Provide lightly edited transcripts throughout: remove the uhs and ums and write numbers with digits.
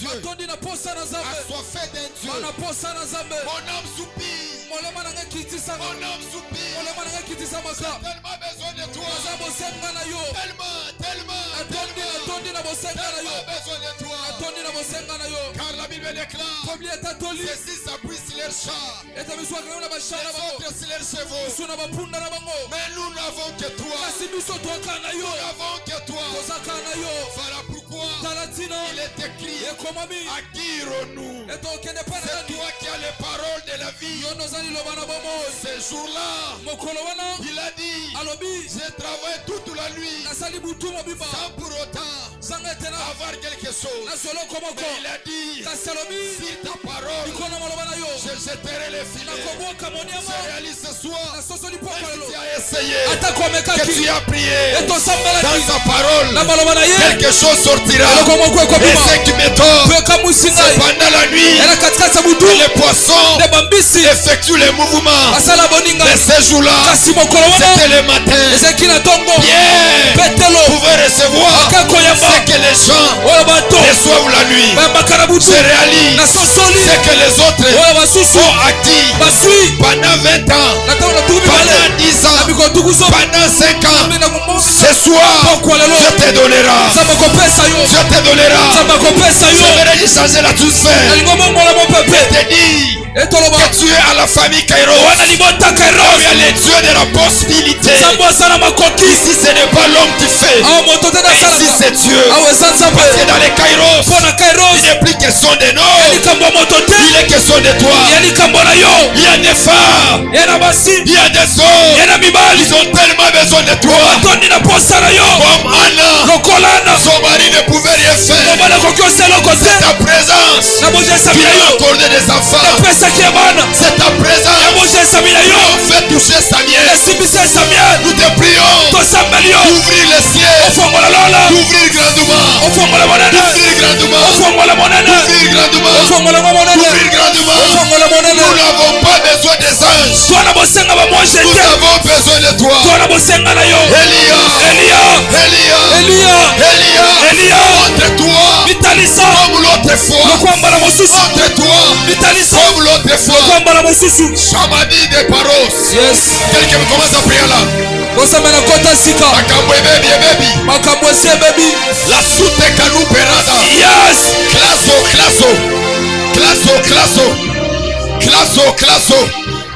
assoiffé d'un Dieu. Mon âme soupire. Mon âme soupire. J'ai tellement besoin de toi. Tellement besoin de toi. Car la Bible déclare, ceux-ci s'appuient sur leur char, les autres sur leurs chevaux. Mais nous n'avons que toi. Nous n'avons que toi. Voilà pourquoi il est écrit, à qui irons-nous? C'est toi qui as les paroles de la vie. Ce jour-là, il a dit, j'ai travaillé toute la nuit sans pour autant avoir quelque chose. Mais il a dit, si ta parole, je jetterai les filets. C'est réaliste ce soir. Même si tu as essayé, que tu as prié, dans sa parole, quelque chose sortira. Et ce qui m'étonne, c'est pendant la nuit, les poissons effectuent les mouvements. Mais ce jour-là, c'était le matin. Pierre pouvait recevoir ce que les gens reçoivent la nuit. C'est réaliste. C'est que les autres ont acquis pendant 20 ans, pendant 10 ans, pendant 5 ans. Ce soir, je te donnerai. Je te donnerai. J'aimerais changer l'atmosphère. Je te dis que tu es à la famille Kairos. Il y a les dieux de la possibilité. Ici ce n'est pas l'homme qui fait, mais ici c'est Dieu. Parce que dans les Kairos, il n'est plus question de nous, il est question de toi. Il y a des femmes, il y a des hommes, ils ont tellement besoin de toi. Comme Anna, son mari ne pouvait rien faire. C'est ta présence qui lui a accordé des enfants. C'est ta présence qui a fait toucher Samuel. Nous te prions d'ouvrir les cieux, d'ouvrir grandement, d'ouvrir grandement, d'ouvrir grandement, d'ouvrir grandement. Nous n'avons pas besoin des anges, nous avons besoin de toi. Elia, montre-toi comme l'autre fois, montre-toi comme l'autre fois. Chamadi de Paros. Quelqu'un commence à prier là. La soute Kanou Perada. Yes. Classo.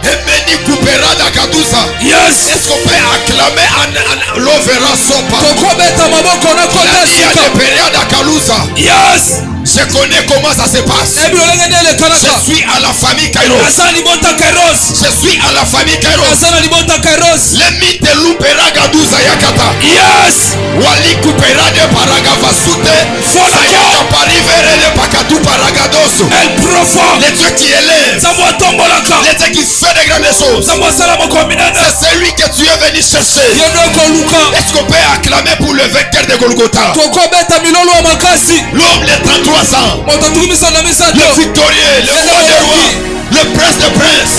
Emeni Kuperada Kadusa. Yes. Est-ce qu'on peut acclamer en l'overa sopa? Il y a des périodes à Kalusa. Yes. Je connais comment ça se passe. Je suis à la famille Kairos. Je suis à la famille Kairos. Le mythe de l'Uperaga Dusa Yakata. Yes. Wali Kuperade Paragavasute. Sayaka Parivere de Pakatu Paragadoso. El profond. Le Dieu qui élève. Le Dieu qui fait de grandes choses. C'est celui que tu es venu chercher. Est-ce qu'on peut acclamer pour le vainqueur de Golgotha? L'homme de 33 ans, le victorieux, le roi des rois, le prince des princes,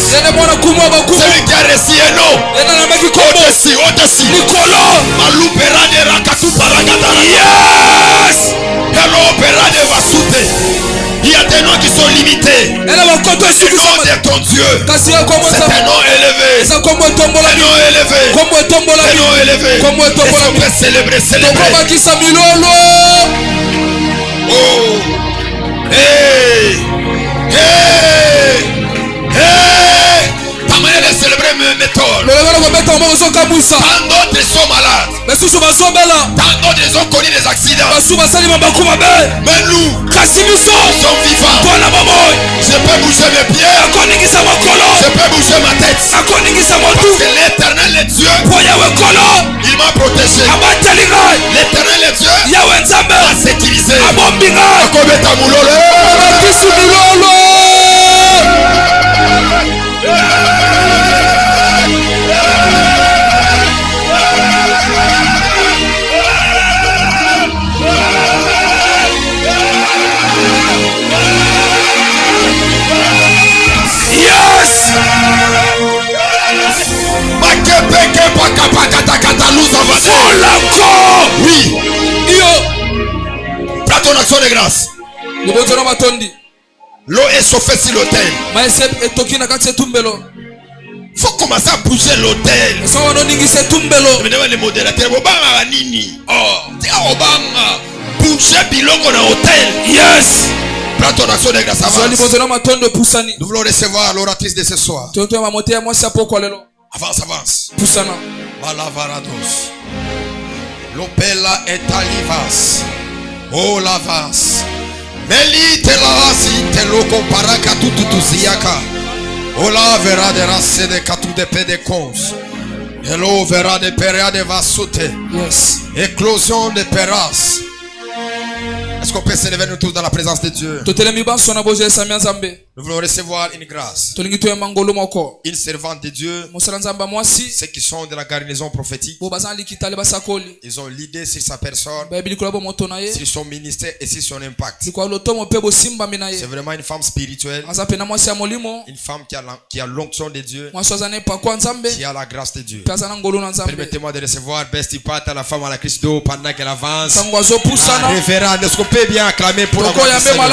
celui qui a reçu un nom au-dessus, Malou Perade Rakatu Paragatara. Yes! Hello Perade Vasute. Il y a des noms qui sont limités. Le nom de ton Dieu, c'est un nom élevé. Un nom élevé. Est-ce qu'on peut célébrer? Oh! Hey! Ta manière de célébrer me m'étonne. Tant d'autres sont malades. Tant d'autres ont connu des accidents. Mais nous, nous sommes vivants. Je peux bouger mes pieds. Je peux bouger ma tête. Parce que l'Éternel est Dieu. Il m'a protégé. L'Éternel est Dieu. M'a sécurisé. Oui. Prends ton action de grâce. L'eau est chauffée sur l'autel. Faut commencer à bouger l'autel. Les modérateurs, bouger biloko na hôtel. Yes. Plateau d'action de grâce avance. Nous voulons recevoir l'oratrice de ce soir. Avance, avance. Malavarados. L'opela et alivas. Oh lavas. Meli te lavasi te loko paraka tututusiaka. Ola verra de race de katu de pédécons. Hello verra de peria de vasute. Yes. Éclosion de peras. Est-ce qu'on peut s'élever nous tous dans la présence de Dieu? Nous voulons recevoir une grâce. Une servante de Dieu. Ceux qui sont de la garnison prophétique. Ils ont l'idée sur sa personne, sur son ministère et sur son impact. C'est vraiment une femme spirituelle. Une femme qui a l'onction de Dieu. Qui a la grâce de Dieu. Permettez-moi de recevoir Besti Pata, la femme à la Christo, pendant qu'elle avance. Révérend, est-ce qu'on peut bien acclamer pour la gloire du Seigneur?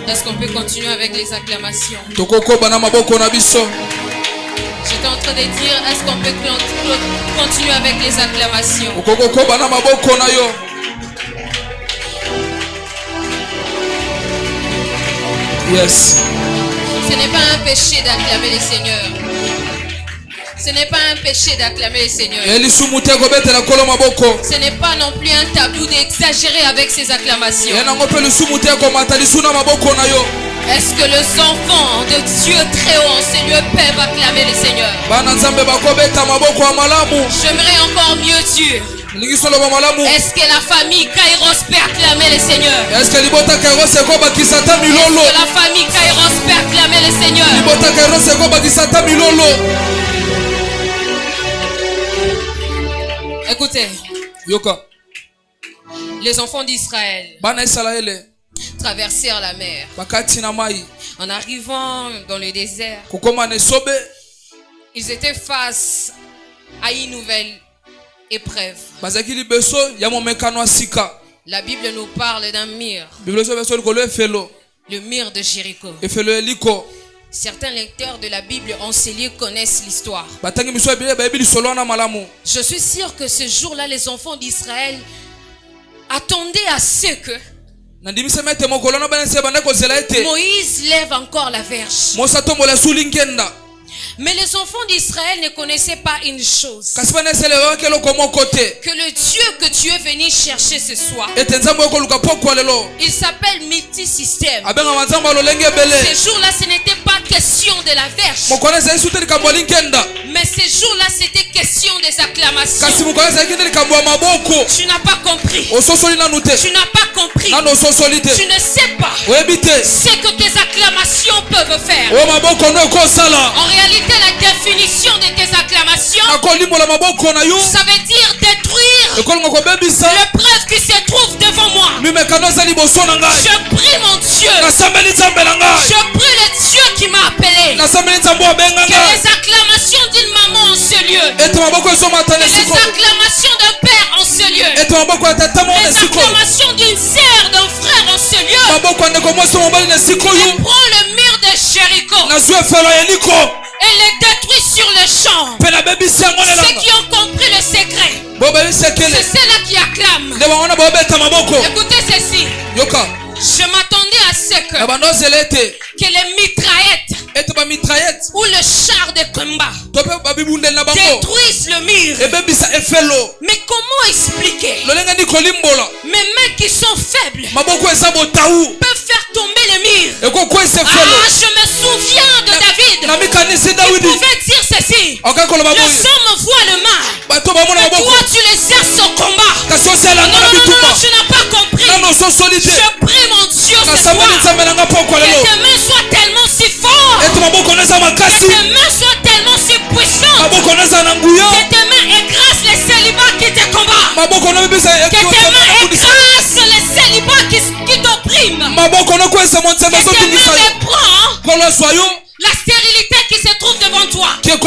Est-ce qu'on peut continuer avec les acclamations? J'étais en train de dire, est-ce qu'on peut continuer avec les acclamations? Yes. Ce n'est pas un péché d'acclamer le Seigneur. Ce n'est pas un péché d'acclamer le Seigneur. Ce n'est pas non plus un tabou d'exagérer avec ses acclamations. Est-ce que les enfants de Dieu très haut en ces lieux peuvent acclamer le Seigneur? J'aimerais encore mieux dire. Est-ce que la famille Kairos peut acclamer le Seigneur? Est-ce que la famille Kairos peut acclamer le Seigneur? Écoutez, les enfants d'Israël traversèrent la mer. En arrivant dans le désert, ils étaient face à une nouvelle épreuve. La Bible nous parle d'un mur, le mur de Jéricho. Certains lecteurs de la Bible enseignés connaissent l'histoire. Je suis sûr que ce jour-là, les enfants d'Israël attendaient à ce que Moïse lève encore la verge. Mais les enfants d'Israël ne connaissaient pas une chose. Que le Dieu que tu es venu chercher ce soir, il s'appelle multisystème. Ce jour-là, ce n'était pas question de la verge. Mais ce jour-là, c'était question des acclamations. Tu n'as pas compris. Tu n'as pas compris. Tu ne sais pas ce que tes acclamations peuvent faire. En réalité, la définition de tes acclamations, ça veut dire détruire l'épreuve qui se trouve devant moi. Je prie mon Dieu. Je prie le Dieu qui m'a appelé. Que les acclamations d'une maman en ce lieu, les acclamations d'un père en ce lieu, les acclamations d'une sœur, d'un frère en ce lieu, et prend le mur de Jéricho et les détruit sur le champ. Ceux qui ont compris le secret, c'est ceux-là qui acclament. Écoutez ceci. Je m'attendais à ce que les mitraillettes ou le char de combat détruisent le mur. Mais comment expliquer? Mes mains qui sont faibles peuvent faire tomber le mur. Je me souviens de David. pouvait dire ceci. Les gens me voient le mal. Mais toi, tu les exerces au combat. Non, tu n'as pas compris. Je prie mon Dieu ce soir. Que tes mains soient tellement si fortes. Que tes mains soient tellement si puissantes. Que tes mains écrasent les célibats qui te combattent. Que tes mains écrasent les célibats qui t'oppriment. Que tes mains reprennent la stérilité qui se trouve devant toi. Que tes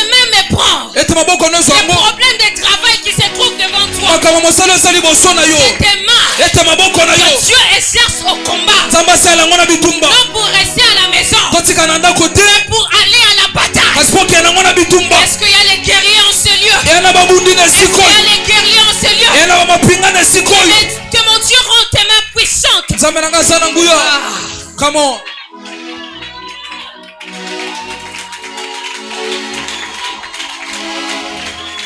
mains me prennent les problèmes de travail qui se trouvent devant toi. Que tes mains que Dieu exerce au combat. Non pour rester à la maison, mais pour aller à la bataille. Est-ce qu'il y a les guerriers en ce lieu? Est-ce qu'il y a les guerriers en ce lieu? Que mon Dieu rende tes mains puissantes. Come on.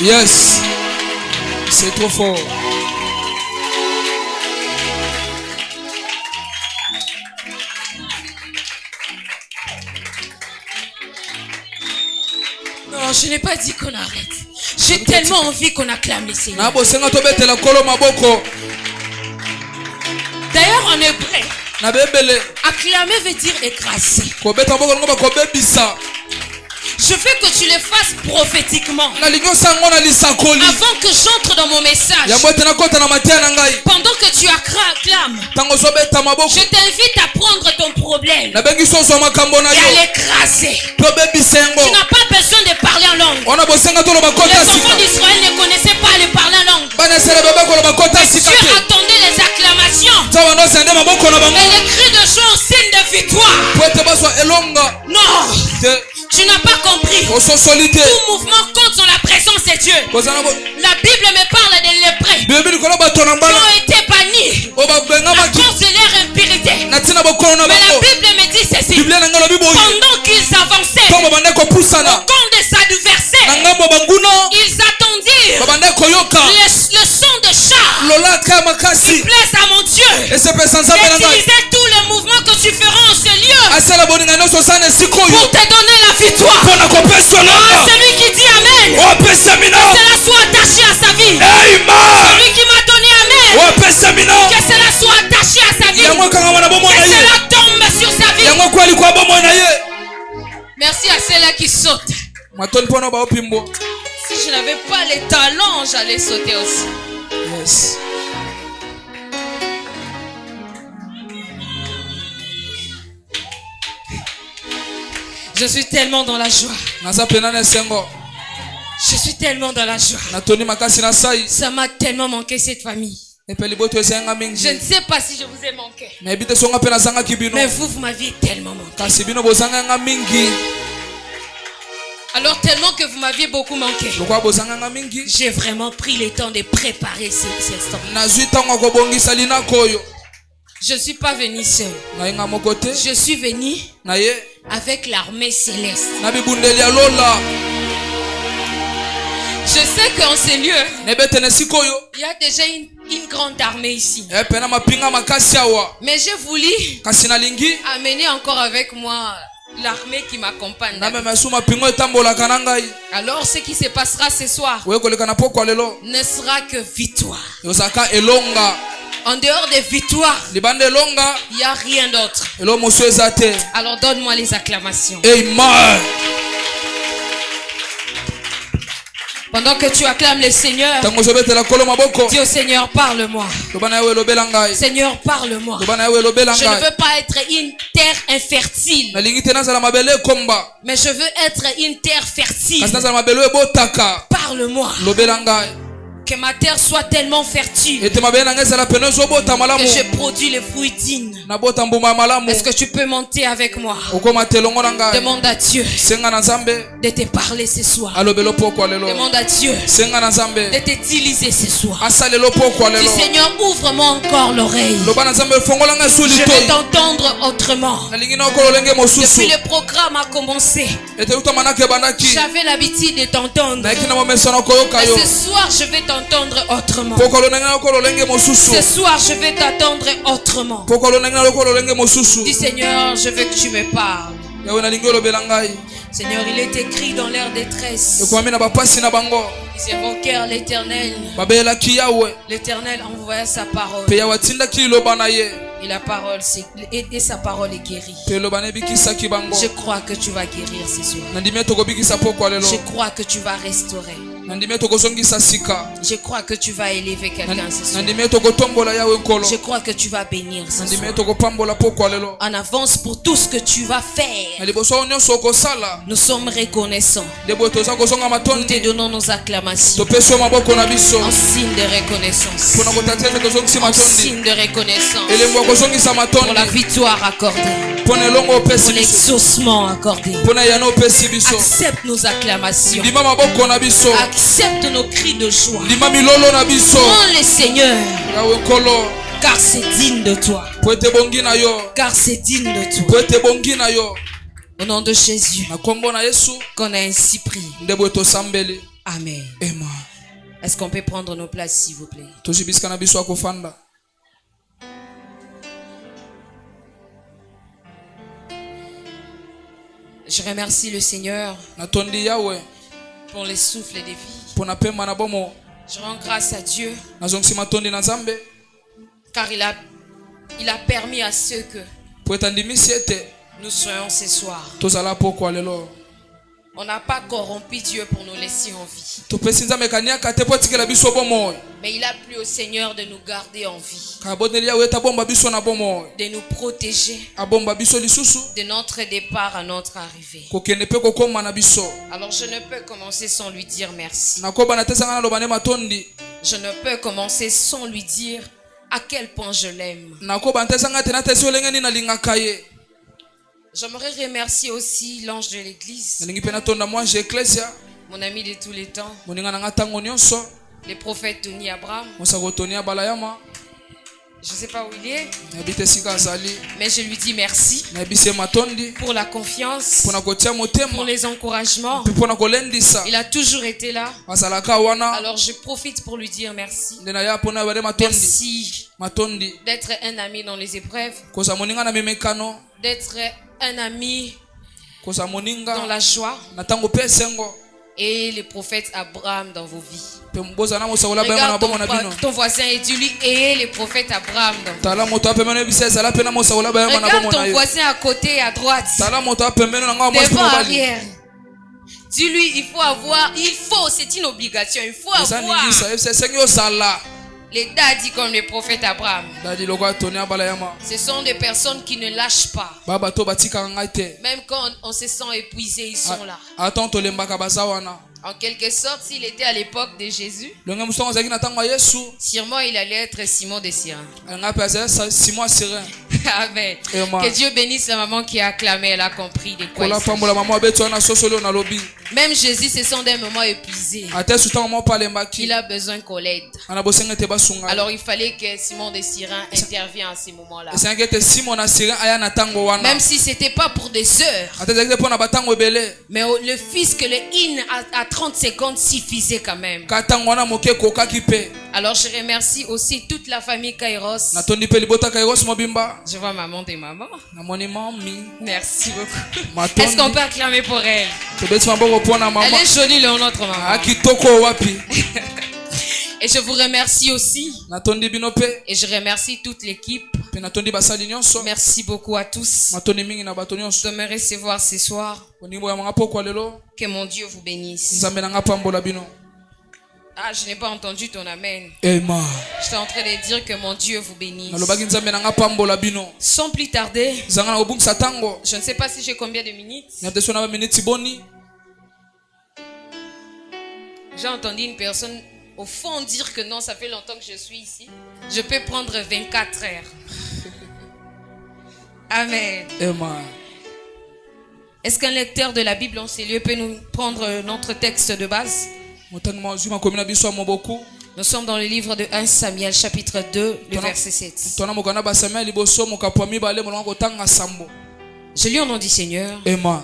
Yes. C'est trop fort. Non, je n'ai pas dit qu'on arrête. J'ai tellement envie qu'on acclame le Seigneur. D'ailleurs, en hébreu, acclamer veut dire écraser. Je veux que tu le fasses prophétiquement. Avant que j'entre dans mon message, pendant que tu acclames, je t'invite à prendre ton problème et à l'écraser. Tu n'as pas besoin de parler en langue. Les enfants d'Israël ne connaissaient pas le parler en langue. Dieu attendait les acclamations et les cris de joie en signe de victoire. Non, tu n'as pas compris. Tout mouvement compte dans la présence de Dieu. La Bible me parle des lépreux qui ont été bannis à cause de leur impurité. Mais la Bible me dit ceci: pendant qu'ils avançaient au camp des adversaires, ils attendirent le son de chars qui plaise à mon Dieu. Utilisez tout le mouvement que tu feras en ce lieu pour te donner la victoire. Celui qui dit Amen, que cela soit attaché à sa vie. Celui qui m'a donné Amen, que cela soit attaché à sa vie. Que cela tombe sur sa vie. Merci à ceux-là qui sautent. Si je n'avais pas les talents, j'allais sauter aussi. Yes. Je suis tellement dans la joie. Je suis tellement dans la joie. Ça m'a tellement manqué cette famille. Je ne sais pas si je vous ai manqué. Mais vous m'aviez tellement manqué. Alors tellement que vous m'aviez beaucoup manqué, j'ai vraiment pris le temps de préparer cet instant. Je ne suis pas venu seul. Je suis venu avec l'armée céleste. Je sais qu'en ces lieux, il y a déjà une grande armée ici. Mais j'ai voulu amener encore avec moi l'armée qui m'accompagne. Alors ce qui se passera ce soir ne sera que victoire. En dehors des victoires, il n'y a rien d'autre. Alors donne-moi les acclamations. Amen. Pendant que tu acclames le Seigneur, dis au Seigneur, parle-moi. Seigneur, parle-moi. Je ne veux pas être une terre infertile, mais je veux être une terre fertile. Parle-moi. Que ma terre soit tellement fertile que je produis les fruits dignes. Est-ce que tu peux monter avec moi? Demande à Dieu de te parler ce soir. Demande à Dieu de t'utiliser ce soir. Dis Seigneur, ouvre-moi encore l'oreille. Je vais t'entendre autrement. Depuis le programme a commencé, j'avais l'habitude de t'entendre. Mais ce soir je vais t'entendre autrement. Ce soir je vais t'attendre autrement. Dis Seigneur, je veux que tu me parles. Seigneur, il est écrit dans leur détresse. Ils évoquèrent l'Éternel. L'Éternel envoya sa parole. Et la parole, et sa parole est guérie. Je crois que tu vas guérir ce soir. Je crois que tu vas restaurer. Je crois que tu vas élever quelqu'un ce soir. Je crois que tu vas bénir ce soir. En avance pour tout ce que tu vas faire. Nous sommes reconnaissants. Nous te donnons nos acclamations. En signe de reconnaissance. En signe de reconnaissance. Pour la victoire accordée. Pour l'exaucement accordé. Accepte nos acclamations. Accepte nos cris de joie. Prends les Seigneurs. Car c'est digne de toi. Car c'est digne de toi. Au nom de Jésus. Qu'on a ainsi prié. Amen. Est-ce qu'on peut prendre nos places, s'il vous plaît? Je remercie le Seigneur pour les souffles de vie. Je rends grâce à Dieu car il a permis à ceux que nous soyons ce soir. On n'a pas corrompu Dieu pour nous laisser en vie. Mais il a plu au Seigneur de nous garder en vie. De nous protéger de notre départ à notre arrivée. Alors je ne peux commencer sans lui dire merci. Je ne peux commencer sans lui dire à quel point je l'aime. J'aimerais remercier aussi l'ange de l'église, mon ami de tous les temps, le prophète Tony Abraham. Je ne sais pas où il est, mais je lui dis merci pour la confiance, pour les encouragements. Il a toujours été là. Alors je profite pour lui dire merci. Merci d'être un ami dans les épreuves, d'être un ami dans la joie, et le prophète Abraham dans vos vies. Regarde ton voisin et dis-lui, et le prophète Abraham dans vos vies. Regarde ton voisin à côté et à droite, devant, arrière. Dis-lui, c'est une obligation, il faut avoir les dadis comme le prophète Abraham. Ce sont des personnes qui ne lâchent pas. Même quand on se sent épuisé, ils sont là. En quelque sorte, s'il était à l'époque de Jésus, sûrement il allait être Simon de Cyrène. Amen. Que Dieu bénisse la maman qui a acclamé, elle a compris de quoi il s'agit. Même Jésus se sent d'un moment épuisé. Il a besoin qu'on l'aide. Alors il fallait que Simon de Cyrène intervienne à ce moment-là. Même si ce n'était pas pour des heures. Mais le fils que le in à 30 secondes suffisait quand même. Alors je remercie aussi toute la famille Kairos. Je vois maman des mamans. Merci beaucoup. Est-ce qu'on peut acclamer pour elle? Elle est jolie, notre maman. Et je vous remercie aussi. Et je remercie toute l'équipe. Merci beaucoup à tous de me recevoir ce soir. Que mon Dieu vous bénisse. Ah, je n'ai pas entendu ton amen. Amen. J'étais en train de dire que mon Dieu vous bénisse. Sans plus tarder, je ne sais pas si j'ai combien de minutes. J'ai entendu une personne au fond dire que non, ça fait longtemps que je suis ici. Je peux prendre 24 heures. Amen. Amen. Est-ce qu'un lecteur de la Bible en ces lieux peut nous prendre notre texte de base? Nous sommes dans le livre de 1 Samuel chapitre 2, le verset 7. Je lis au nom du Seigneur. Amen.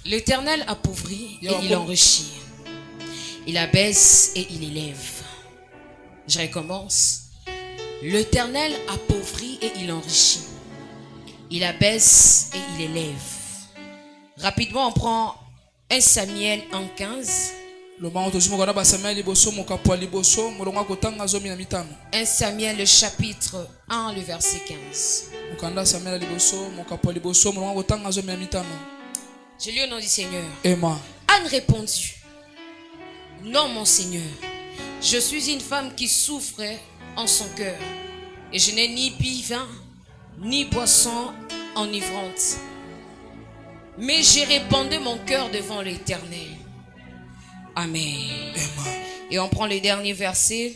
L'Éternel appauvrit et il enrichit. Il abaisse et il élève. Je recommence. L'Éternel appauvrit et il enrichit. Il abaisse et il élève. Rapidement, on prend 1 Samuel 1:15. 1 Samuel le chapitre 1, le verset 15. Je lis au nom du Seigneur. Anne répondit: non, mon Seigneur, je suis une femme qui souffre en son cœur, et je n'ai ni vin ni boisson enivrante, mais j'ai répandu mon cœur devant l'Éternel. Amen. Et on prend le dernier verset.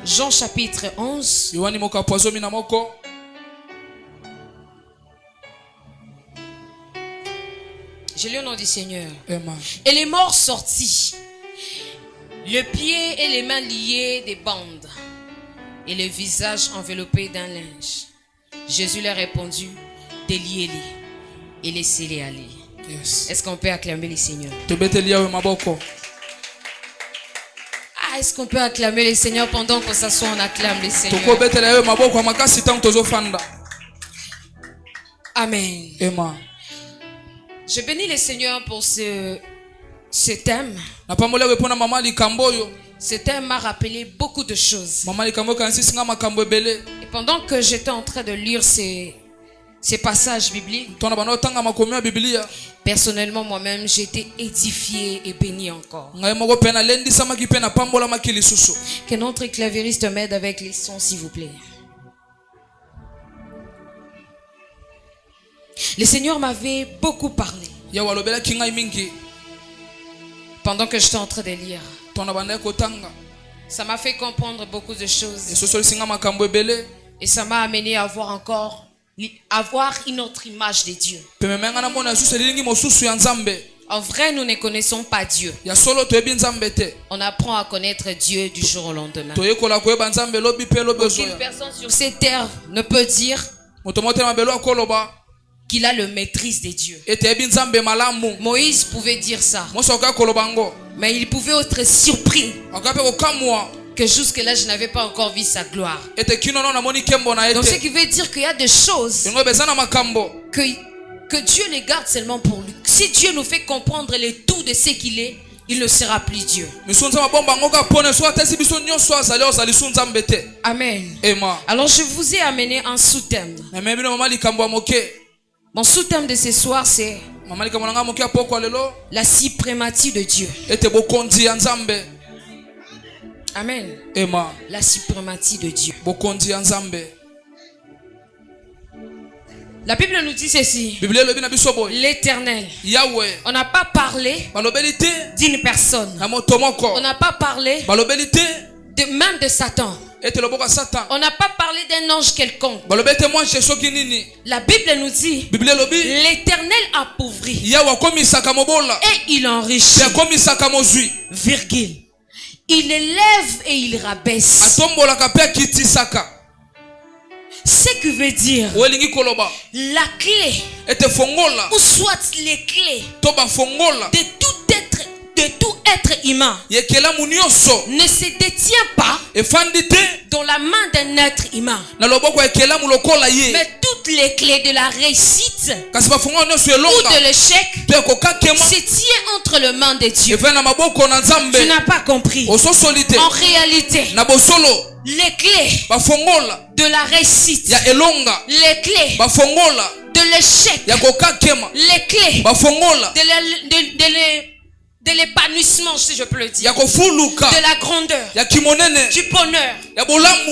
Jean chapitre 11. Je lis au nom du Seigneur. Et les morts sortis, le pied et les mains liés des bandes, et le visage enveloppé d'un linge. Jésus leur répondit: déliez-les et laissez-les aller. Yes. Est-ce qu'on peut acclamer le Seigneur? Est-ce qu'on peut acclamer le Seigneur pendant qu'on s'assoit, on acclame le Seigneur? Amen. Je bénis le Seigneur pour ce thème. Ce thème m'a rappelé beaucoup de choses. Et pendant que j'étais en train de lire ces passages bibliques, personnellement moi-même j'ai été édifié et béni encore. Que notre clavieriste m'aide avec les sons, s'il vous plaît. Le Seigneur m'avait beaucoup parlé pendant que j'étais en train de lire. Ça m'a fait comprendre beaucoup de choses. Et ça m'a amené à avoir une autre image de Dieu. En vrai, nous ne connaissons pas Dieu. On apprend à connaître Dieu du jour au lendemain. Aucune personne sur cette terre ne peut dire qu'il a le maîtrise des dieux. Moïse pouvait dire ça. Mais il pouvait être surpris que jusque-là, je n'avais pas encore vu sa gloire. Donc ce qui veut dire qu'il y a des choses que Dieu les garde seulement pour lui. Si Dieu nous fait comprendre le tout de ce qu'il est, il ne sera plus Dieu. Amen. Alors je vous ai amené un sous-thème. Mon sous-thème de ce soir, c'est la suprématie de Dieu. Amen. La suprématie de Dieu. La Bible nous dit ceci: l'Éternel. On n'a pas parlé d'une personne. On n'a pas parlé même de Satan. On n'a pas parlé d'un ange quelconque. La Bible nous dit: l'Éternel appauvrit et il enrichit. Virgule. Il élève et il rabaisse. Ce qui veut dire la clé, ou soit les clés de tout être humain ne se détient pas dans la main d'un être humain, mais toutes les clés de la réussite ou de l'échec se tiennent entre les mains de Dieu. Tu n'as pas compris. En réalité, les clés de la réussite, les clés de l'échec, les clés de l'épanouissement, si je peux le dire, de la grandeur, du bonheur,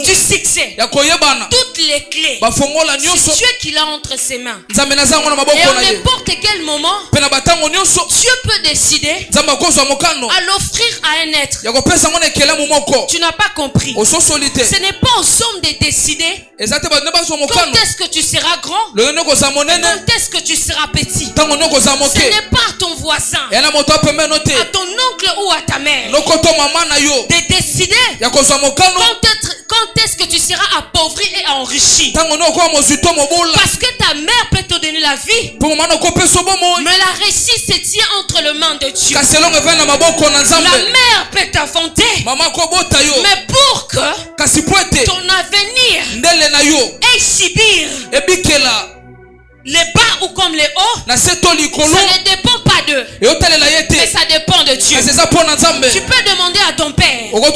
du succès, toutes les clés, c'est Dieu qui l'a entre ses mains. Et à n'importe quel moment, Dieu peut décider à l'offrir à un être. Tu n'as pas compris. Ce n'est pas aux hommes de décider quand est-ce que tu seras grand, quand est-ce que tu seras petit. Ce n'est pas ton voisin, à ton oncle ou à ta mère de décider quand est-ce que tu seras appauvri et enrichi. Parce que ta mère peut te donner la vie, mais la réussite se tient entre les mains de Dieu. La mère peut t'enfanter, mais pour que ton avenir ait subir les bas ou comme les hauts, ça ne dépend pas d'eux, mais ça dépend de Dieu. Tu peux demander à ton père ou à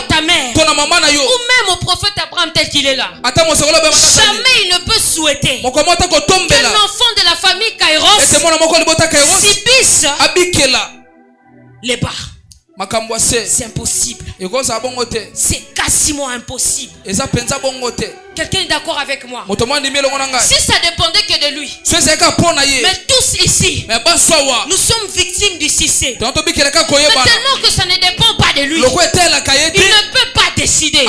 ta mère ou même au prophète Abraham tel qu'il est là. Jamais il ne peut souhaiter qu'un enfant de la famille Kairos subisse les bas. C'est impossible. C'est quasiment impossible. Quelqu'un est d'accord avec moi? Si ça dépendait que de lui. Mais tous ici, nous sommes victimes du succès. Mais tellement que ça ne dépend pas de lui, il ne peut pas décider.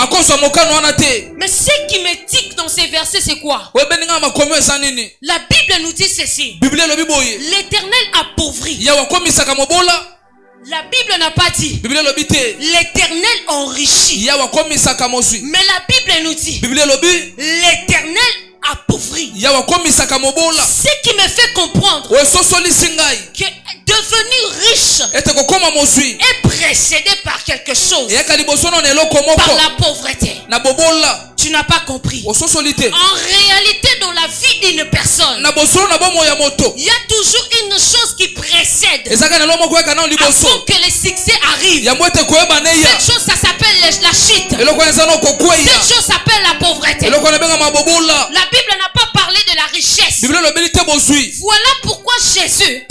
Mais ce qui me tique dans ces versets, c'est quoi? La Bible nous dit ceci. L'Éternel appauvrit. La Bible n'a pas dit l'Éternel enrichit. Mais la Bible nous dit l'Éternel appauvrit. Ce qui me fait comprendre que devenir riche est précédé par quelque chose, par la pauvreté. Tu n'as pas compris. En réalité, dans la vie d'une personne, il y a toujours une chose qui précède avant que le succès arrive. Cette chose, ça s'appelle la chute. Cette chose s'appelle la pauvreté. La Bible n'a pas parlé de la richesse. Voilà pourquoi Jésus,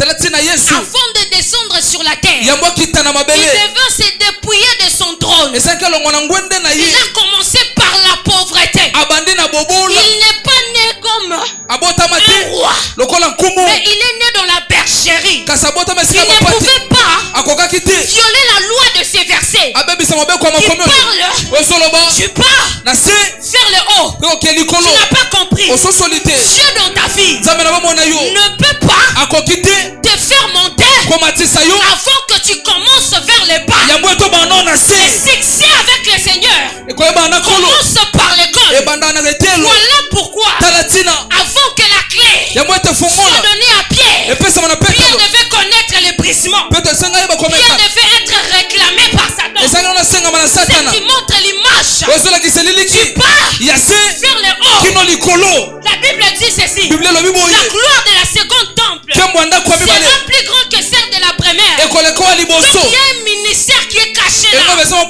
avant de descendre sur la terre, il devait se dépouiller de son trône. Il a commencé par la pauvreté. Il n'est pas né comme un roi, mais il est né dans la bergerie. Il ne pouvait pas violer la loi de ces versets. Tu pars vers le haut. Tu n'as pas compris. Dieu dans ta vie ne peut pas te faire monter avant que tu commences vers le bas. Le succès avec le Seigneur commence par l'école. Voilà pourquoi avant que la clé soit donnée à Pierre, Pierre devait connaître les brisements. Pierre devait être réclamé par Satan. Ce qui montre l'image. Tu pars vers le haut. La Bible dit ceci. La gloire de la seconde temple sera plus grande que celle de la première. Donc il y a un ministère qui est caché là. Dans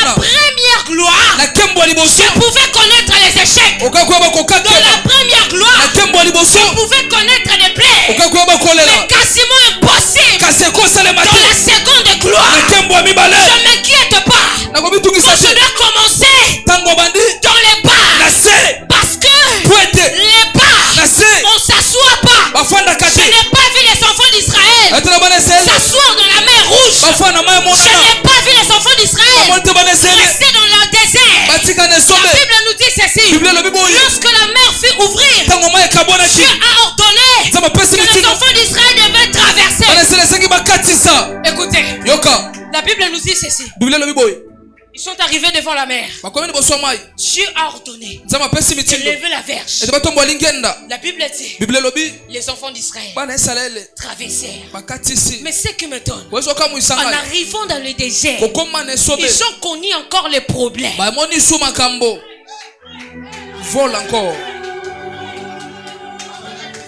la première gloire, tu pouvais connaître les échecs. Dans la première gloire, tu pouvais connaître les plaies. Mais quasiment impossible dans la seconde gloire. Ne m'inquiète pas. On doit commencer dans les bas. Parce que les bas, on ne s'assoit pas. Je n'ai pas vu les enfants d'Israël s'asseoir dans la mer rouge. Je n'ai pas vu les enfants d'Israël rester dans le désert. La Bible nous dit ceci. Lorsque la mer fut ouverte, Dieu a ordonné que les enfants d'Israël devaient traverser. Écoutez, la Bible nous dit ceci. Ils sont arrivés devant la mer. Dieu a ordonné de lever la verge. La Bible dit les enfants d'Israël traversèrent. Mais ce qui me donne, en arrivant dans le désert, ils ont connu encore les problèmes.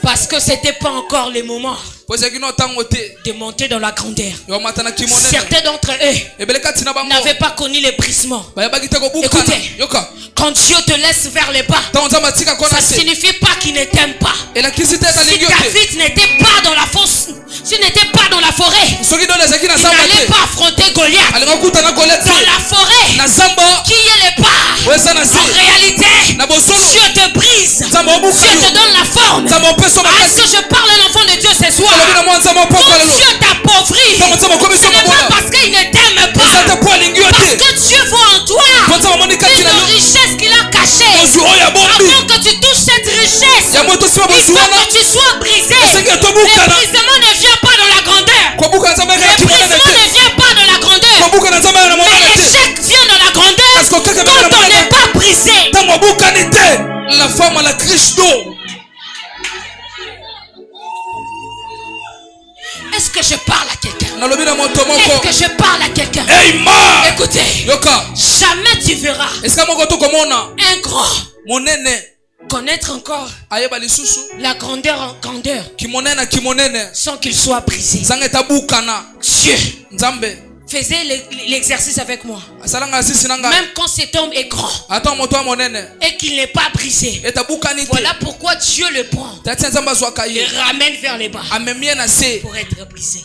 Parce que c'était pas encore le moment de monter dans la grandeur. Certains d'entre eux n'avaient pas connu les brisements. Écoutez, quand Dieu te laisse vers les bas, ça signifie pas qu'il ne t'aime pas. Si David n'était pas dans la fosse, s'il n'était pas dans la forêt, il n'allait pas affronter Goliath. Dans la forêt, qui est le bas? En réalité, Dieu te brise, Dieu te donne la forme. Est-ce que je parle à l'enfant de Dieu ce soir? Quand Dieu t'appauvrit, ce n'est pas parce qu'il ne t'aime pas, parce que Dieu voit en toi une richesse qu'il a cachée. Avant que tu touches cette richesse, il faut que tu sois brisé. Le brisement ne vient pas dans la grandeur. Le brisement ne vient pas dans la grandeur. Mais l'échec vient dans la grandeur quand on n'est pas brisé. La femme à la criche d'eau. Est-ce que je parle à quelqu'un? Est-ce que je parle à quelqu'un? Écoutez, jamais tu verras un grand connaître encore la grandeur en grandeur sans qu'il soit brisé. Dieu faisait l'exercice avec moi. Même quand cet homme est grand et qu'il n'est pas brisé, voilà pourquoi Dieu le prend et le ramène vers les bas pour être brisé.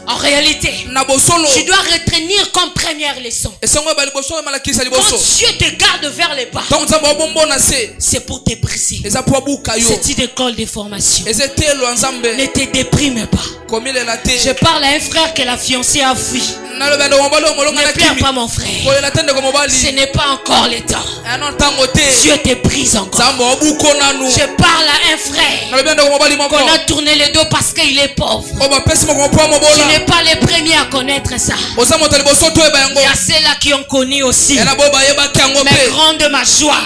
En réalité, tu dois retenir comme première leçon. Quand Dieu te garde vers les bas, c'est pour te briser. C'est une école de formation. Ne te déprime pas. Je parle à un frère que la fiancée a fui. Ne pleure pas, mon frère. Ce n'est pas encore le temps. Dieu te brise encore. Je parle à un frère qu'on a tourné le dos parce qu'il est pauvre. Tu n'es pas les premiers à connaître ça. Il y a ceux-là qui ont connu aussi. Mais grande ma joie,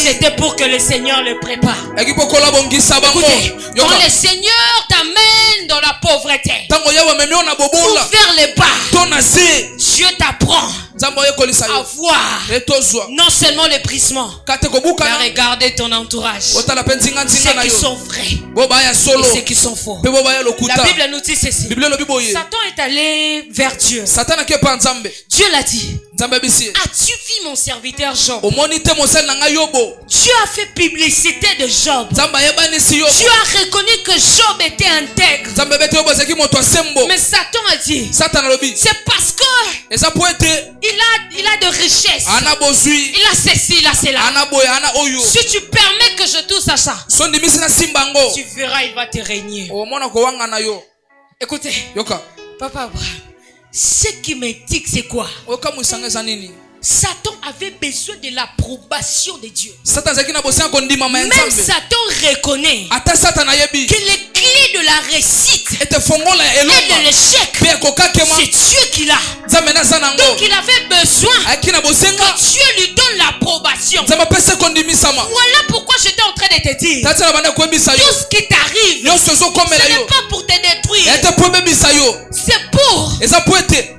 c'était pour que le Seigneur le prépare. Écoutez, quand le Seigneur t'amène dans la pauvreté pour faire les bas, Dieu t'apprend à voir non seulement le brisement, mais à regarder ton entourage, ceux qui sont vrais et ceux qui sont faux. La Bible nous dit ceci: Satan est allé vers Dieu. Dieu l'a dit: as-tu vu mon serviteur Job? Dieu a fait publicité de Job. Dieu a reconnu que Job était intègre. Mais Satan a dit: c'est parce que il a de richesses, il a ceci, il a cela. Si tu permets que je touche à ça, tu verras, il va te régner. Écoutez, Papa Abraham, ce qui me dit, c'est quoi? Satan avait besoin de l'approbation de Dieu. Même Satan reconnaît que les clés de la réussite et de l'échec, c'est Dieu qui l'a. Donc il avait besoin que Dieu lui donne l'approbation. Voilà pourquoi j'étais en train de te dire, tout ce qui t'arrive, ce n'est pas pour te détruire, c'est pour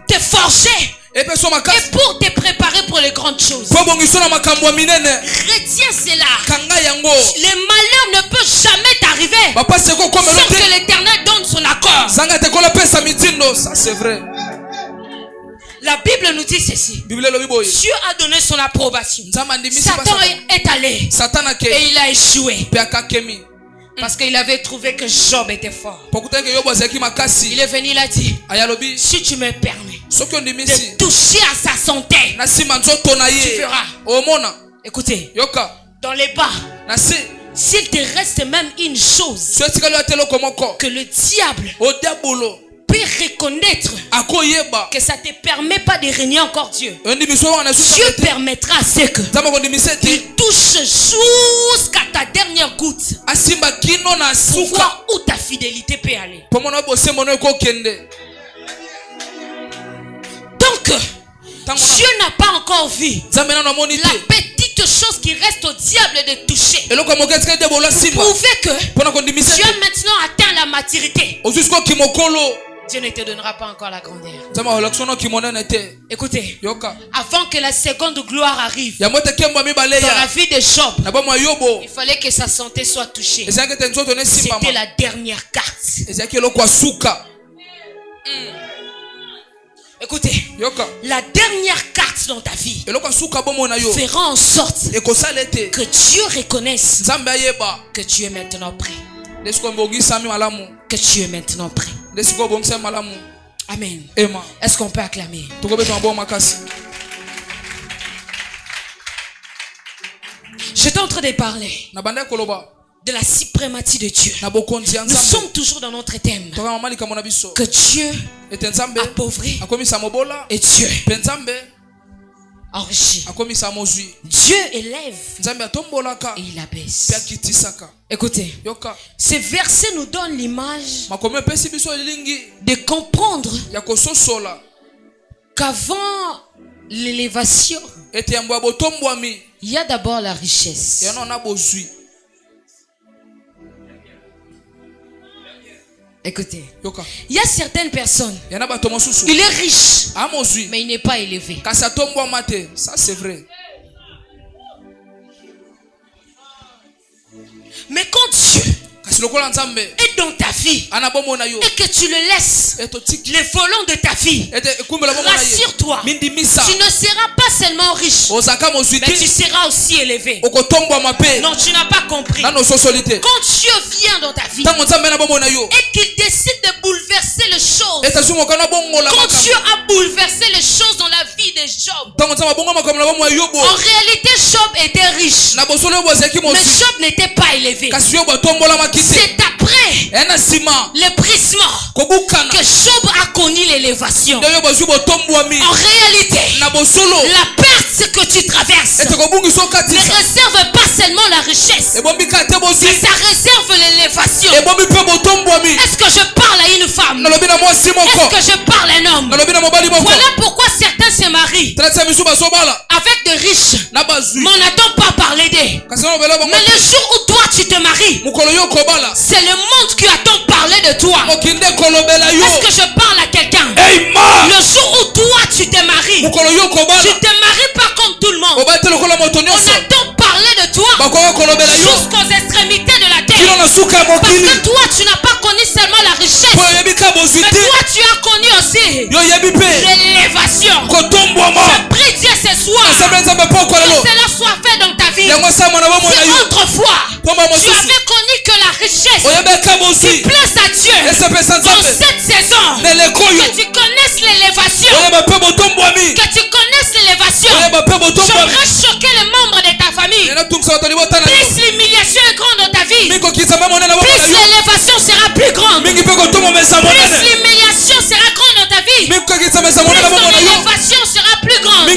te forger et pour te préparer pour les grandes choses. Retiens cela. Les malheurs ne peuvent jamais t'arriver sans que l'Éternel donne son accord. Ça c'est vrai. La Bible nous dit ceci: Dieu a donné son approbation. Satan est allé et il a échoué parce qu'il avait trouvé que Job était fort. Il est venu, il a dit: si tu me permets de toucher à sa santé, tu verras. Écoutez, dans les bas, s'il te reste même une chose que le diable peut reconnaître, que ça ne te permet pas de régner encore Dieu, Dieu permettra à ce que tu touches jusqu'à ta dernière goutte pour voir où ta fidélité peut aller. Donc Dieu n'a pas encore vu la petite chose qui reste au diable de toucher. Prouver que tu as maintenant atteint la maturité. Dieu ne te donnera pas encore la grandeur. Écoutez, avant que la seconde gloire arrive dans la vie de Job, il fallait que sa santé soit touchée. C'était la dernière carte. Écoutez, la dernière carte dans ta vie fera en sorte que Dieu reconnaisse que tu es maintenant prêt. Que tu es maintenant prêt. Amen. Est-ce qu'on peut acclamer? J'étais en train de parler de la suprématie de Dieu. Nous sommes toujours dans notre thème que Dieu appauvrit et Dieu enrichit. Dieu élève et il abaisse. Écoutez, ce verset nous donne l'image de comprendre qu'avant l'élévation, il y a d'abord la richesse. Écoutez, il y a certaines personnes, il est riche, mais il n'est pas élevé. Ça c'est vrai. Mais quand Dieu est dans ta vie et que tu le laisses, les volants de ta vie, rassure-toi, tu ne seras pas seulement riche, mais tu seras aussi élevé. Non, tu n'as pas compris. Quand Dieu vient dans ta vie et qu'il décide de bouleverser les choses, quand Dieu a bouleversé les choses dans la vie de Job, en réalité Job était riche, mais Job n'était pas élevé. C'est après l'ébrisement que Job a connu l'élévation. En réalité, la perte que tu traverses ne réserve pas seulement la richesse, mais ça réserve l'élévation. Est-ce que je parle à une femme? Est-ce que je parle à un homme? Voilà pourquoi certains se marient avec de riches, mais on n'attend pas parler d'eux. Mais le jour où toi tu te maries, c'est le monde qui attend parler de toi. Est-ce que je parle à quelqu'un? Le jour où toi tu te maries, tu te maries pas comme tout le monde. On attend parler de toi jusqu'aux extrémités de la terre. Parce que toi tu n'as pas connu seulement la richesse, mais toi tu as connu aussi l'élévation. Je prie Dieu ce soir que cela soit fait dans ta vie. Si autrefois tu avais connu que la richesse qui place à Dieu dans cette saison, que tu connaisses l'élévation, que tu connaisses l'élévation, j'aimerais choquer les membres de ta famille. Plus l'humiliation est grande dans ta vie, plus l'élévation sera plus grande. Plus l'humiliation sera grande dans ta vie, plus ton élévation sera plus grande. La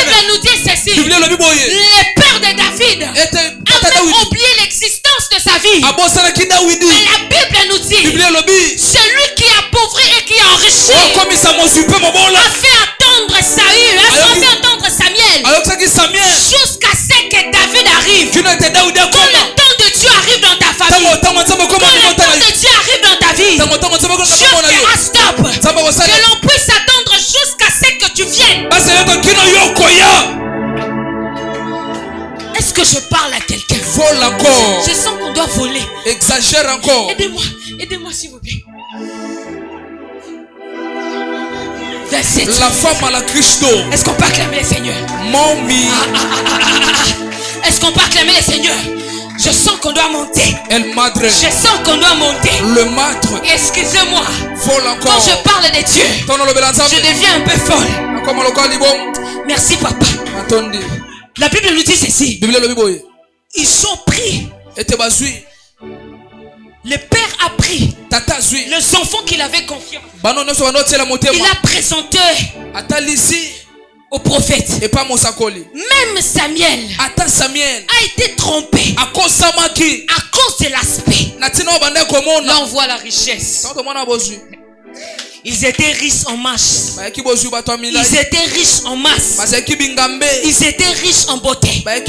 Bible nous dit ceci: les pères de David avaient oublié l'existence de sa vie, mais la Bible nous dit celui qui appauvrit et qui enrichit a fait attendre Saül, a fait attendre Samuel jusqu'à ce que David arrive. Quand le temps de Dieu arrive dans ta famille, quand le temps de Dieu arrive dans ta vie, Dieu fera stop, que l'on puisse attendre jusqu'à ce que tu viennes. Est-ce que je parle à quelqu'un? Vole encore. Je sens qu'on doit voler. Exagère encore. Aidez-moi s'il vous plaît. Verset. La femme à la Christo. Est-ce qu'on peut acclamer le Seigneur? Mommy. Est-ce qu'on peut acclamer le Seigneur? Je sens qu'on doit monter. El madre. Je sens qu'on doit monter. Le maître. Excusez-moi. Folle encore. Quand je parle de Dieu, je deviens un peu folle. Merci papa. La Bible nous dit ceci. Ils sont pris. Le père a pris les enfants qu'il avait confiés. Il a présenté au prophète. Même Samuel a été trompé à cause de l'aspect. Là on voit la richesse. Ils étaient riches en masse. Ils étaient riches en masse. Ils étaient riches en beauté. Mais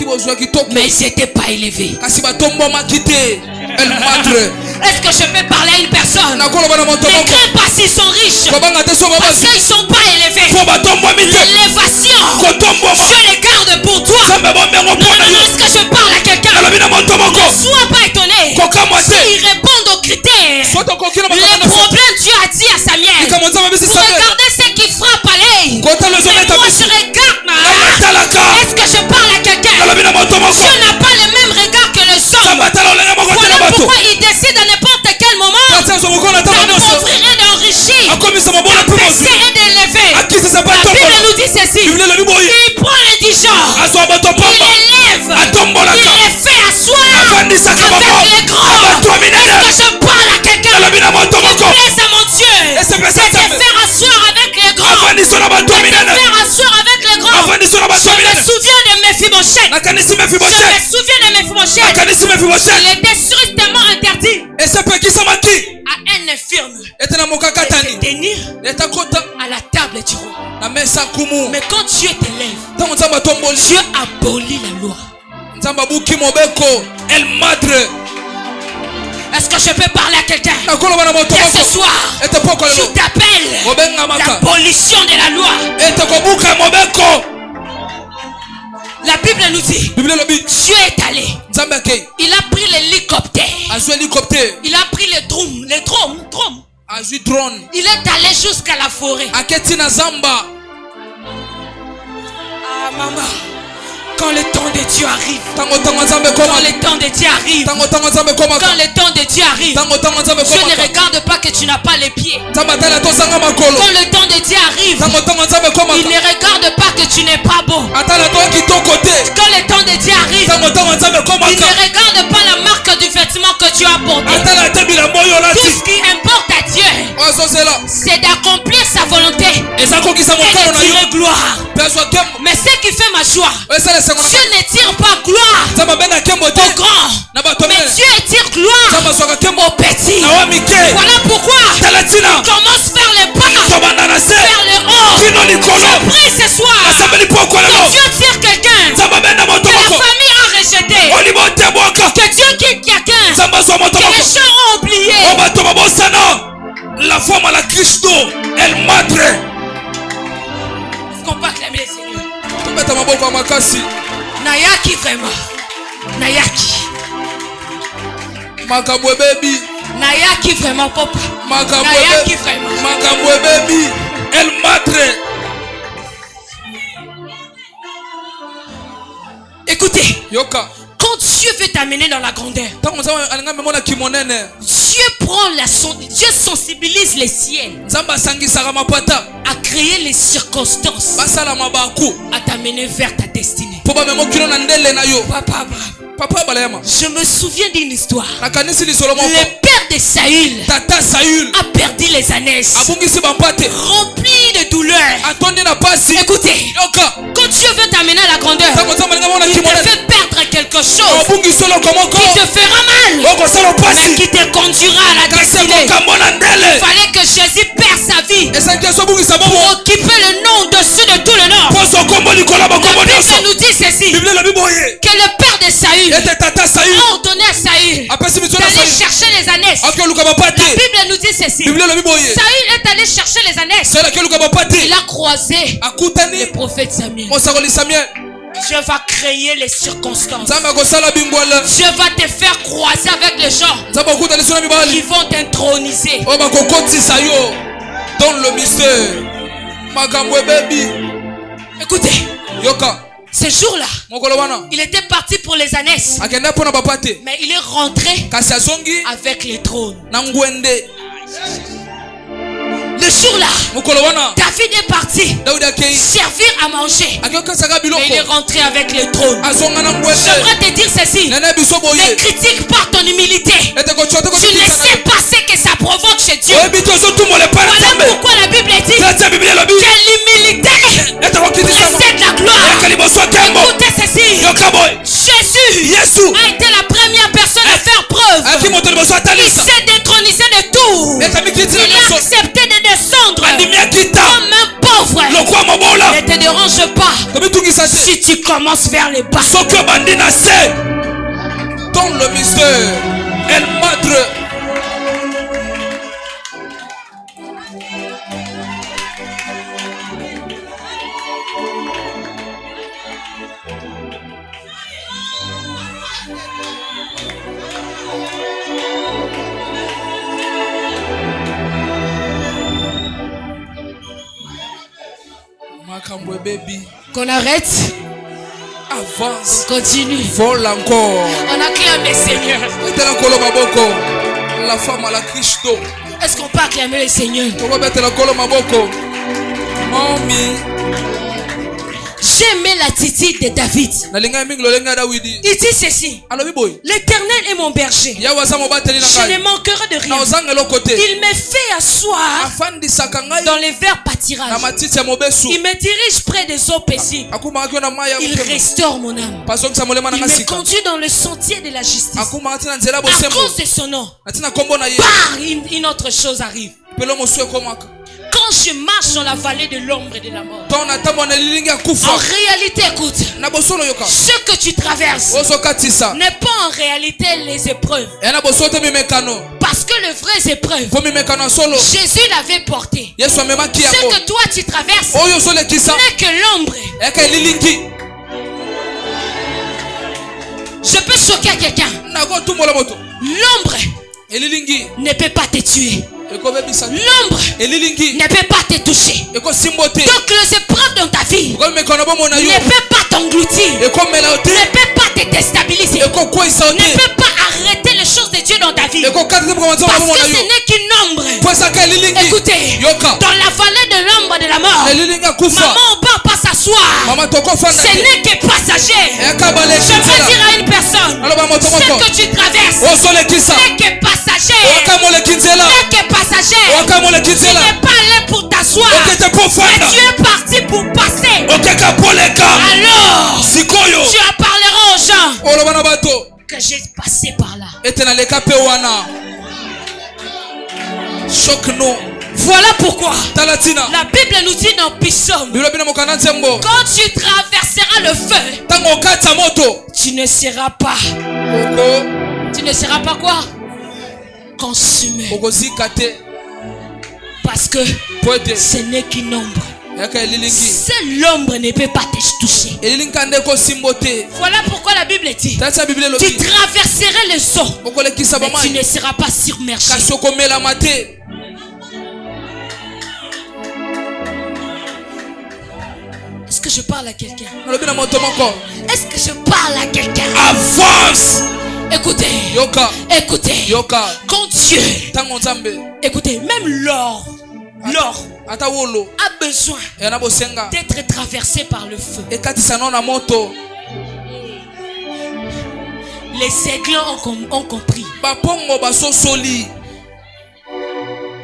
ils n'étaient pas élevés. Est-ce que je peux parler à une personne? Ne crains pas s'ils sont riches, parce qu'ils ne sont pas élevés. L'élévation, Dieu les garde pour toi. Est-ce que je parle à quelqu'un? Ne sois pas étonné s'ils répondent aux critères. Les problèmes, Dieu a dit à Samuel: regardez ce qui frappe à l'œil, mais moi je regarde ma âme. Est-ce que je parle à quelqu'un? Dieu n'a pas le même regard que les hommes. Voilà pourquoi il décide à n'importe quel moment d'appauvrir et d'enrichir, d'abaisser et d'élever. La Bible nous dit ceci: il prend l'indigent, il élève, il les fait asseoir avec les grands. Est-ce que je parle à quelqu'un qui plaise à mon Dieu? C'est de faire asseoir avec les grands. C'est de faire asseoir avec les grands. Je me souviens de Mephibosheth. Il était strictement interdit à un infirme de se tenir à la table du roi. Mais quand Dieu t'élève, Dieu abolit la loi. Est-ce que je peux parler à quelqu'un? Et ce soir, tu t'appelles l'abolition de la loi. La Bible nous dit, Dieu est allé. Il a pris l'hélicoptère. Il a pris les drones. Il est allé jusqu'à la forêt. Ah maman, quand le temps de Dieu arrive, quand le temps de Dieu arrive, quand le temps de Dieu arrive, Dieu ne regarde pas que tu n'as pas les pieds. Quand le temps de Dieu arrive, il ne regarde pas que tu n'es pas beau. Quand le temps de Dieu arrive, il ne regarde pas la marque du vêtement que tu as porté. Tout ce qui importe à Dieu, c'est d'accomplir sa volonté et de tirer gloire. Mais ce qui fait ma joie, Dieu ne tire pas gloire au grand, mais Dieu tire gloire au petit. Voilà pourquoi il commence vers le bas, vers le haut. Je prie ce soir que Dieu tire quelqu'un que la famille a rejeté, que Dieu quitte quelqu'un que les gens ont oublié. La femme à la Christo, elle madre. Est-ce qu'on peut acclamer le Seigneur? Nayaki vraiment. Nayaki. Makabwe baby. Nayaki vraiment papa. Nayaki vraiment. Makabwe baby. Elle madre. Écoutez. Yoka. Quand Dieu veut t'amener dans la grandeur, Dieu sensibilise les ciels à créer les circonstances à t'amener vers ta destinée. Papa Abraham, je me souviens d'une histoire. Le père de Saül a perdu les ânesses, rempli de douleur. Écoutez, quand Dieu veut t'amener à la grandeur, il te fait perdre quelque chose qui te fera mal, mais qui te conduira à la destinée. Il fallait que Jésus perde sa vie pour occuper le nom au-dessus de tout le nom. La Bible nous dit ceci, que le père de Saül a ordonné à Saül d'aller chercher les ânesses. La Bible nous dit ceci, Saül est allé chercher les ânesses. Il a croisé le prophète Samuel. Dieu va créer les circonstances. Dieu va te faire croiser avec les gens qui vont t'introniser. Dans le mystère. Écoutez, ce jour-là, il était parti pour les ânesses, mais il est rentré avec les trônes. Le jour-là, David est parti servir à manger, mais il est rentré avec les trônes. J'aimerais te dire ceci, ne critique pas ton humilité. Tu ne sais pas ce que ça provoque chez Dieu. Voilà pourquoi la Bible dit que l'humilité précède la gloire. Écoutez ceci, Jésus a été la première personne à faire preuve. Il s'est détronisé de tout. Il a accepté de descendre comme un pauvre. Ne te dérange pas si tu commences vers les bas. Dans le mystère, elle madre. Qu'on arrête. Avance. On continue. Vole encore. On acclame le Seigneur. La femme à la Christo. Est-ce qu'on peut acclamer le Seigneur? J'aimais l'attitude de David. Il dit ceci: l'Éternel est mon berger, je ne manquerai de rien. Il me fait asseoir dans les verts pâtirages. Il me dirige près des eaux paisibles. Il restaure mon âme. Il me conduit dans le sentier de la justice. À cause de son nom, une autre chose arrive. Quand je marche dans la vallée de l'ombre et de la mort, en réalité, écoute, ce que tu traverses n'est pas en réalité les épreuves, parce que les vraies épreuves, Jésus l'avait porté. Ce que toi tu traverses n'est que l'ombre. Je peux choquer à quelqu'un. L'ombre ne peut pas te tuer. L'ombre ne peut pas te toucher. Donc les épreuves dans ta vie ne peuvent pas t'engloutir, ne peuvent pas te déstabiliser, ne peuvent pas arrêter les choses de Dieu dans ta vie. Parce que ce n'est qu'une ombre. Écoutez, dans la vallée de l'ombre de la mort, maman on ne peut pas s'asseoir. Ce n'est que passager. Je veux dire à une personne, ce que tu traverses n'est que passager. N'est que passager. Tu n'es pas allé pour t'asseoir, mais tu es parti pour passer. Alors tu parleras aux gens que j'ai passé par là. Voilà pourquoi la Bible nous dit dans Psaume, quand tu traverseras le feu, tu ne seras pas quoi? Consumé. Parce que ce n'est qu'une ombre. Seule l'ombre ne peut pas te toucher. Voilà pourquoi la Bible dit, tu traverseras les eaux, mais tu ne seras pas submergé. Est-ce que je parle à quelqu'un? Est-ce que je parle à quelqu'un? Avance! Écoutez, écoutez, quand Dieu, écoutez, même l'or a besoin d'être traversé par le feu. Les aiglons ont compris.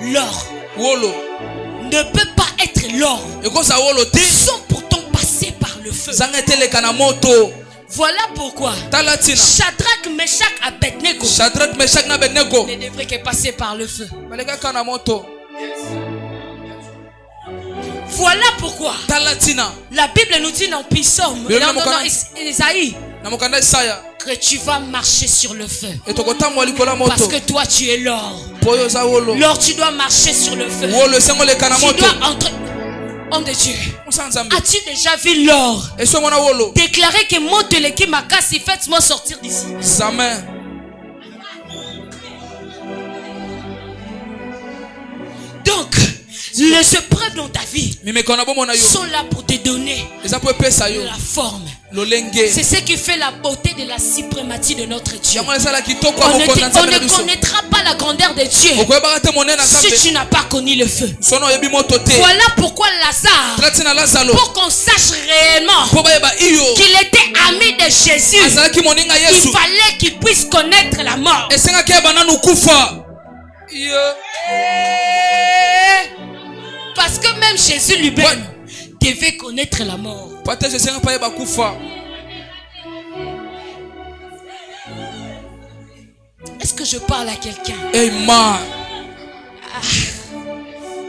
L'or ne peut pas être l'or sans pourtant passer par le feu. Voilà pourquoi Shadrach, Meshach, Abednego ne devraient que passer par le feu. Voilà pourquoi la Bible nous dit dans Psaume, dans Isaïe, que tu vas marcher sur le feu. Parce que toi tu es l'or. L'or, tu dois marcher sur le feu. Tu dois entrer. Homme de Dieu, as-tu déjà vu l'or déclarer que mon téléki m'a cassé, faites-moi sortir d'ici? Jamais. Donc, les épreuves dans ta vie sont là pour te donner la forme. C'est ce qui fait la beauté de la suprématie de notre Dieu. On ne connaîtra pas la grandeur de Dieu si tu n'as pas connu le feu. Voilà pourquoi Lazare, pour qu'on sache réellement qu'il était ami de Jésus, il fallait qu'il puisse connaître la mort. Parce que même Jésus lui-même devait connaître la mort. Est-ce que je parle à quelqu'un? Amen.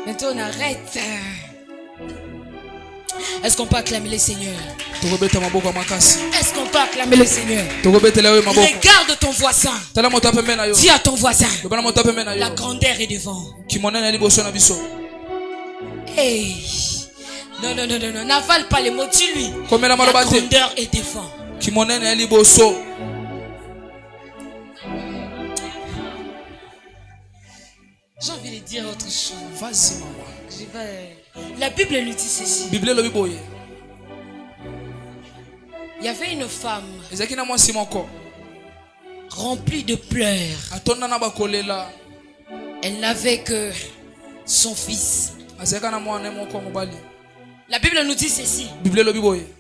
Maintenant on arrête. Est-ce qu'on peut acclamer le Seigneur? Est-ce qu'on peut acclamer le Seigneur? Regarde ton voisin. Dis à ton voisin, la grandeur est devant. Hey. Non, n'avale pas les mots, dis-lui. La grandeur est devant. J'ai envie de dire autre chose. Vas-y, maman. La Bible nous dit ceci. Il y avait une femme remplie de pleurs. Elle n'avait que son fils. La Bible nous dit ceci.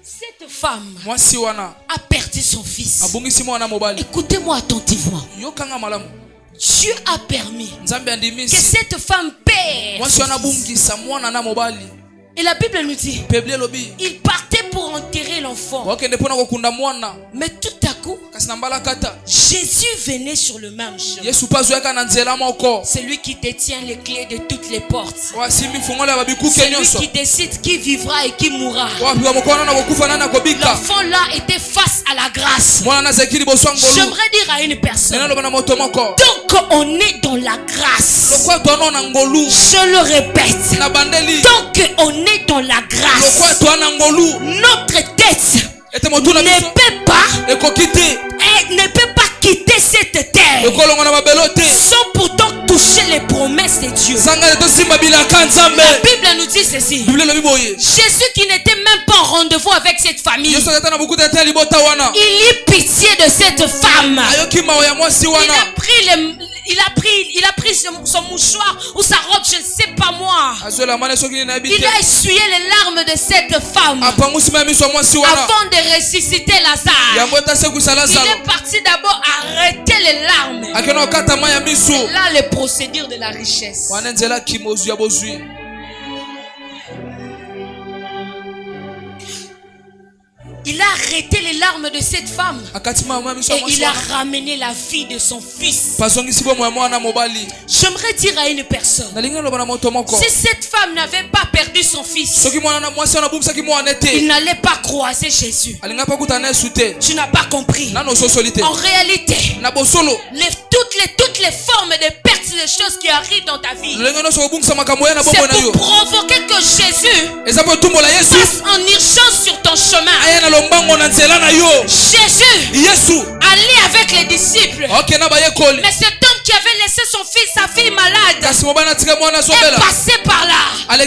Cette femme a perdu son fils. Écoutez-moi attentivement. Dieu a permis que cette femme perde son fils. Et la Bible nous dit, il partait pour enterrer l'enfant. Mais tout à coup, Jésus venait sur le même chemin. C'est lui qui détient les clés de toutes les portes. C'est lui qui décide qui vivra et qui mourra. L'enfant là était face à la grâce. J'aimerais dire à une personne, donc on est dans la grâce. Je le répète, donc on est dans la grâce. Notre tête ne peut pas ne peut pas quitter cette terre sans pourtant toucher les promesses de Dieu. La Bible nous dit ceci. Jésus qui n'était même pas en rendez-vous avec cette famille, il eut pitié de cette femme. Il a pris son mouchoir ou sa robe, je ne sais pas moi. Il a essuyé les larmes de cette femme avant de ressusciter Lazare. Il est parti d'abord arrêter les larmes. Et là, le procédure de la richesse. Il a arrêté les larmes de cette femme et il a ramené la vie de son fils. J'aimerais dire à une personne, si cette femme n'avait pas perdu son fils, il n'allait pas croiser Jésus. Tu n'as pas compris. En réalité, toutes les formes de pertes des choses qui arrivent dans ta vie, c'est pour provoquer que Jésus passe en urgence sur ton chemin. Jésus allait avec les disciples, mais cet homme qui avait laissé son fils, sa fille malade, est passé par là. Il a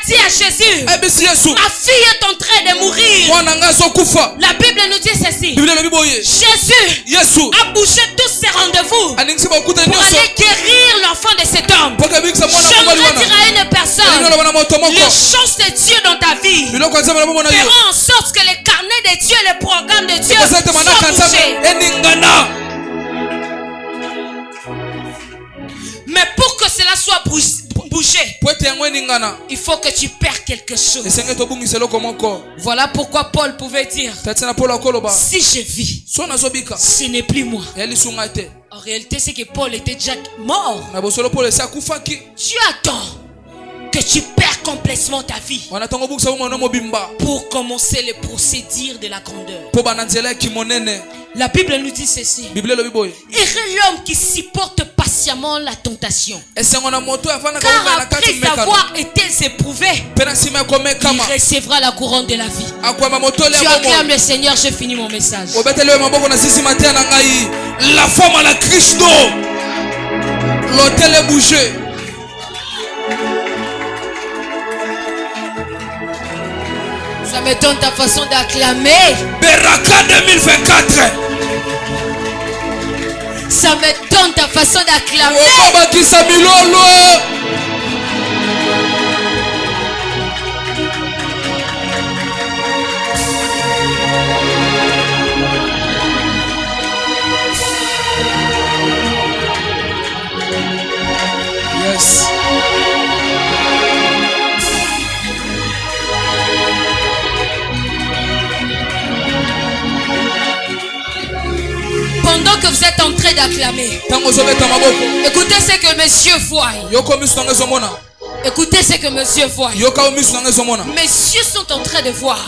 dit à Jésus, ma fille est en train de mourir. La Bible nous dit ceci. Jésus a bougé tous ses rendez-vous pour aller guérir l'enfant de cet homme. J'aimerais dire à une personne, les choses de Dieu dans ta vie feront en sorte que les carnets de Dieu, les programmes de Dieu soient bougés. Mais pour que cela soit bougé, il faut que tu perds quelque chose. Voilà pourquoi Paul pouvait dire, si je vis, ce n'est plus moi. En réalité, c'est que Paul était déjà mort. Tu attends que tu perds complètement ta vie pour commencer le procédure de la grandeur. La Bible nous dit ceci. Heureux l'homme qui supporte patiemment la tentation, car après avoir été éprouvé, il recevra la couronne de la vie. Tu acclames le Seigneur, j'ai fini mon message. La femme à la Christo, l'hôtel est bougé. Ça m'étonne ta façon d'acclamer. Beraka 2024. Ça m'étonne ta façon d'acclamer. Yes. Pendant que vous êtes en train d'acclamer, écoutez ce que monsieur voit. Écoutez ce que monsieur voit. Messieurs sont en train de voir.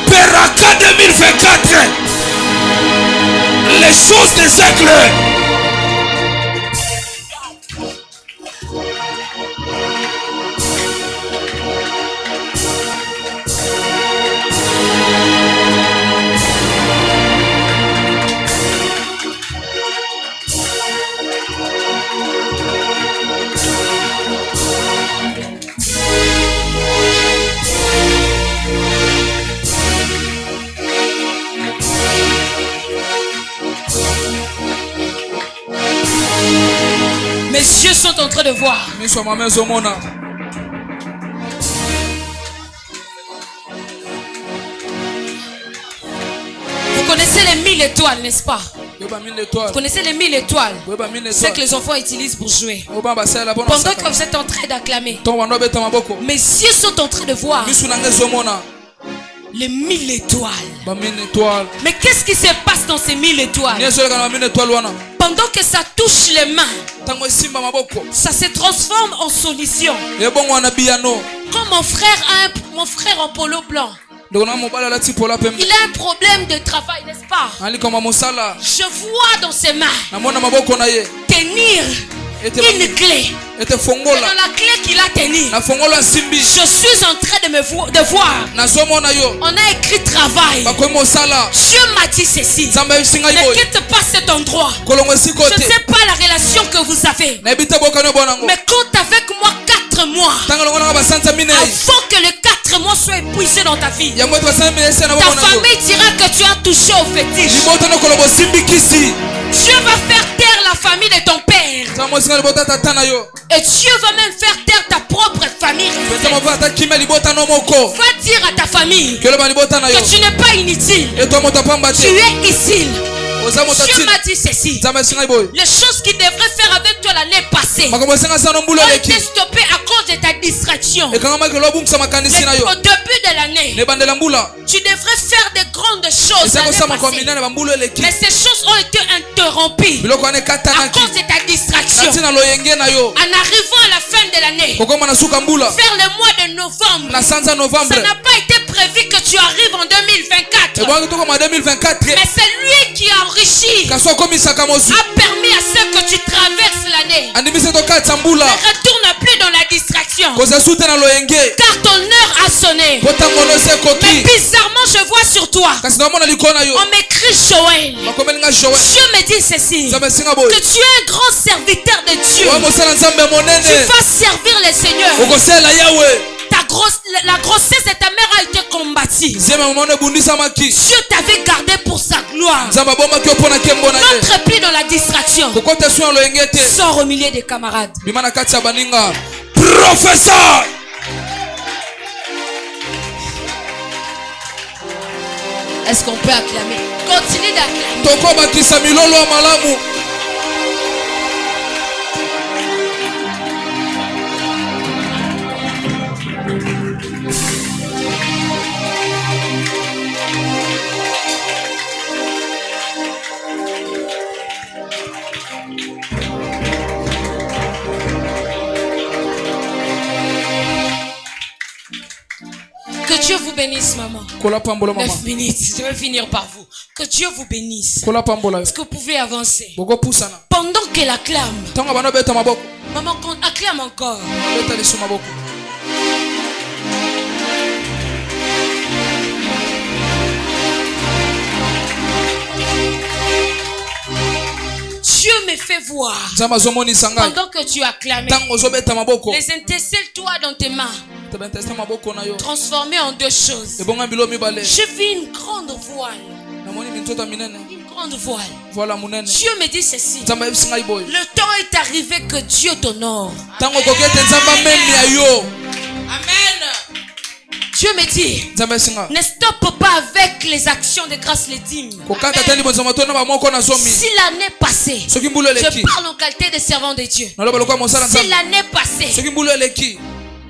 Beraka 2024. Les choses des siècles. Messieurs sont en train de voir. Vous connaissez les 1000 étoiles, n'est-ce pas? Vous connaissez les 1000 étoiles? C'est que les enfants utilisent pour jouer. Pendant que vous êtes en train d'acclamer, messieurs sont en train de voir les 1000 étoiles. Mais qu'est-ce qui se passe dans ces 1000 étoiles? Pendant que ça touche les mains, ça se transforme en solution. Comme mon frère en polo blanc, il a un problème de travail, n'est-ce pas? Je vois dans ses mains tenir une clé. Et dans la clé qu'il a tenue, je suis en train de voir. On a écrit travail. Dieu m'a dit ceci. Ne quitte pas cet endroit. Je ne sais pas la relation que vous avez. Mais compte avec moi 4 mois. Avant que les 4 mois soient épuisés dans ta vie. Ta famille dira que tu as touché au fétiche. Dieu va faire taire la famille de ton père. Et Dieu va même faire taire ta propre famille. Va dire à ta famille que tu n'es pas inutile. Tu es ici. Dieu m'a dit ceci. Les choses qu'il devrait faire avec toi l'année passée ont été stoppées à cause de ta distraction. Mais au début de l'année, tu devrais faire de grandes choses mais ces choses ont été interrompues à cause de ta distraction. En arrivant à la fin de l'année, vers le mois de novembre, ça n'a pas été prévu que tu arrives en 2024. Mais c'est lui qui a enrichi, a permis à ce que tu traverses l'année. Ne retourne plus dans la distraction, car ton heure a sonné. Mais bizarrement je vois sur toi, on m'écrit Joël. Dieu me dit ceci, que tu es un grand serviteur de Dieu. Tu vas servir le Seigneur. La grossesse de ta mère a été combattue. Dieu t'avait gardé pour sa gloire. N'entre plus dans la distraction. Sors au milieu des camarades. Professeur. Est-ce qu'on peut acclamer? Continue d'acclamer. Que Dieu vous bénisse, maman. 9 minutes, je vais finir par vous. Que Dieu vous bénisse. Est-ce que vous pouvez avancer? Pendant qu'elle acclame, maman acclame encore. Dieu me fait voir, pendant que tu acclames, les intercelle-toi dans tes mains, transformé en 2 choses. Je vis une grande voile. Une grande voile. Dieu me dit ceci. Le temps est arrivé que Dieu t'honore. Amen. Dieu me dit, ne stoppe pas avec les actions de grâce, les dîmes. Si l'année passée, je parle en qualité de servant de Dieu. Si l'année passée,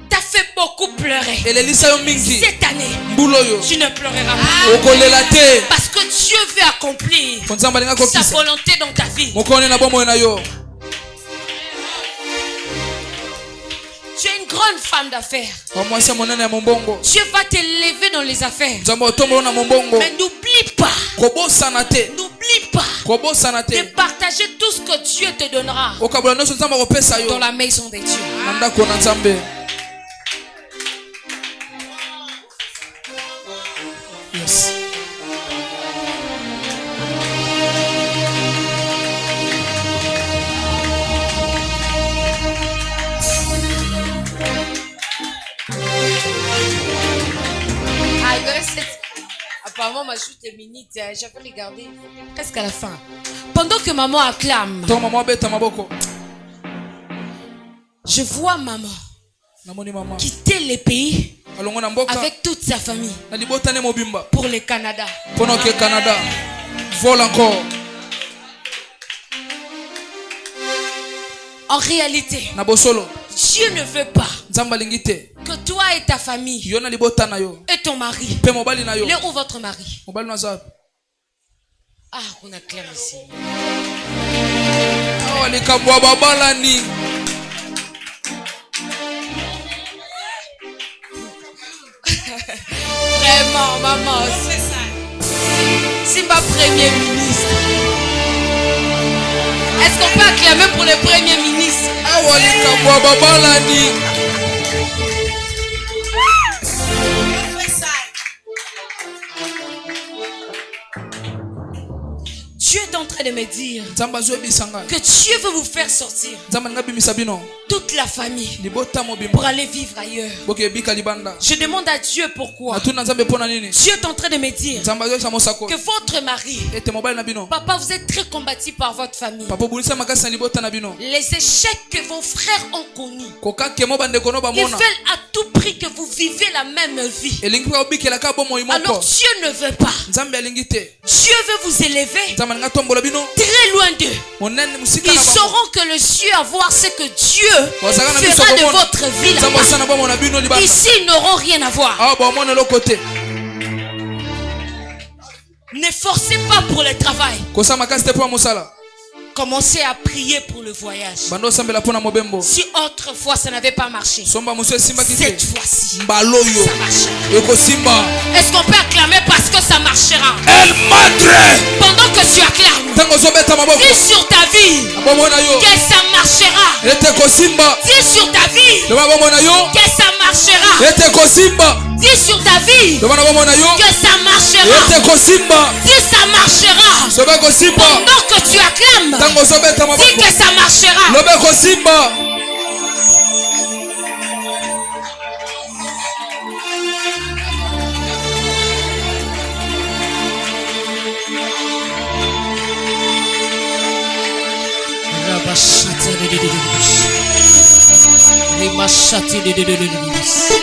t'as fait beaucoup pleurer, cette année, tu ne pleureras pas. Parce que Dieu veut accomplir sa volonté dans ta vie. Tu es une grande femme d'affaires. Dieu va t'élever dans les affaires. Mais n'oublie pas de partager tout ce que Dieu te donnera dans la maison de Dieu. Yes. Apparemment, ma chute est minute. J'avais regardé presque à la fin. Pendant que maman acclame, je vois maman quitter les pays avec toute sa famille pour le Canada. Vole encore. En réalité, Dieu ne veut pas que toi et ta famille et ton mari, là où votre mari, ah, on acclame ici. Vraiment, maman, c'est ça. C'est ma premier ministre. Est-ce qu'on peut acclamer pour le premier ministre? Dieu est en train de me dire que Dieu veut vous faire sortir toute la famille pour aller vivre ailleurs. Je demande à Dieu pourquoi. Dieu est en train de me dire que votre mari, papa, vous êtes très combattu par votre famille. Les échecs que vos frères ont connus, ils veulent à tout prix que vous vivez la même vie. Alors Dieu ne veut pas. Dieu veut vous élever très loin d'eux. Ils sauront que le Dieu à voir ce que Dieu fera de votre vie là-bas. Ici, ils n'auront rien à voir. Ne forcez pas pour le travail. Commencez à prier pour le voyage. Si autrefois ça n'avait pas marché, cette fois-ci ça marchera. Est-ce qu'on peut acclamer parce que ça marchera? Pendant que tu acclames, dis sur ta vie que ça marchera. Dis sur ta vie que ça marchera. Dis sur ta vie que ça marchera. Dis ça marchera. Pendant que tu acclames, dis que ça marchera.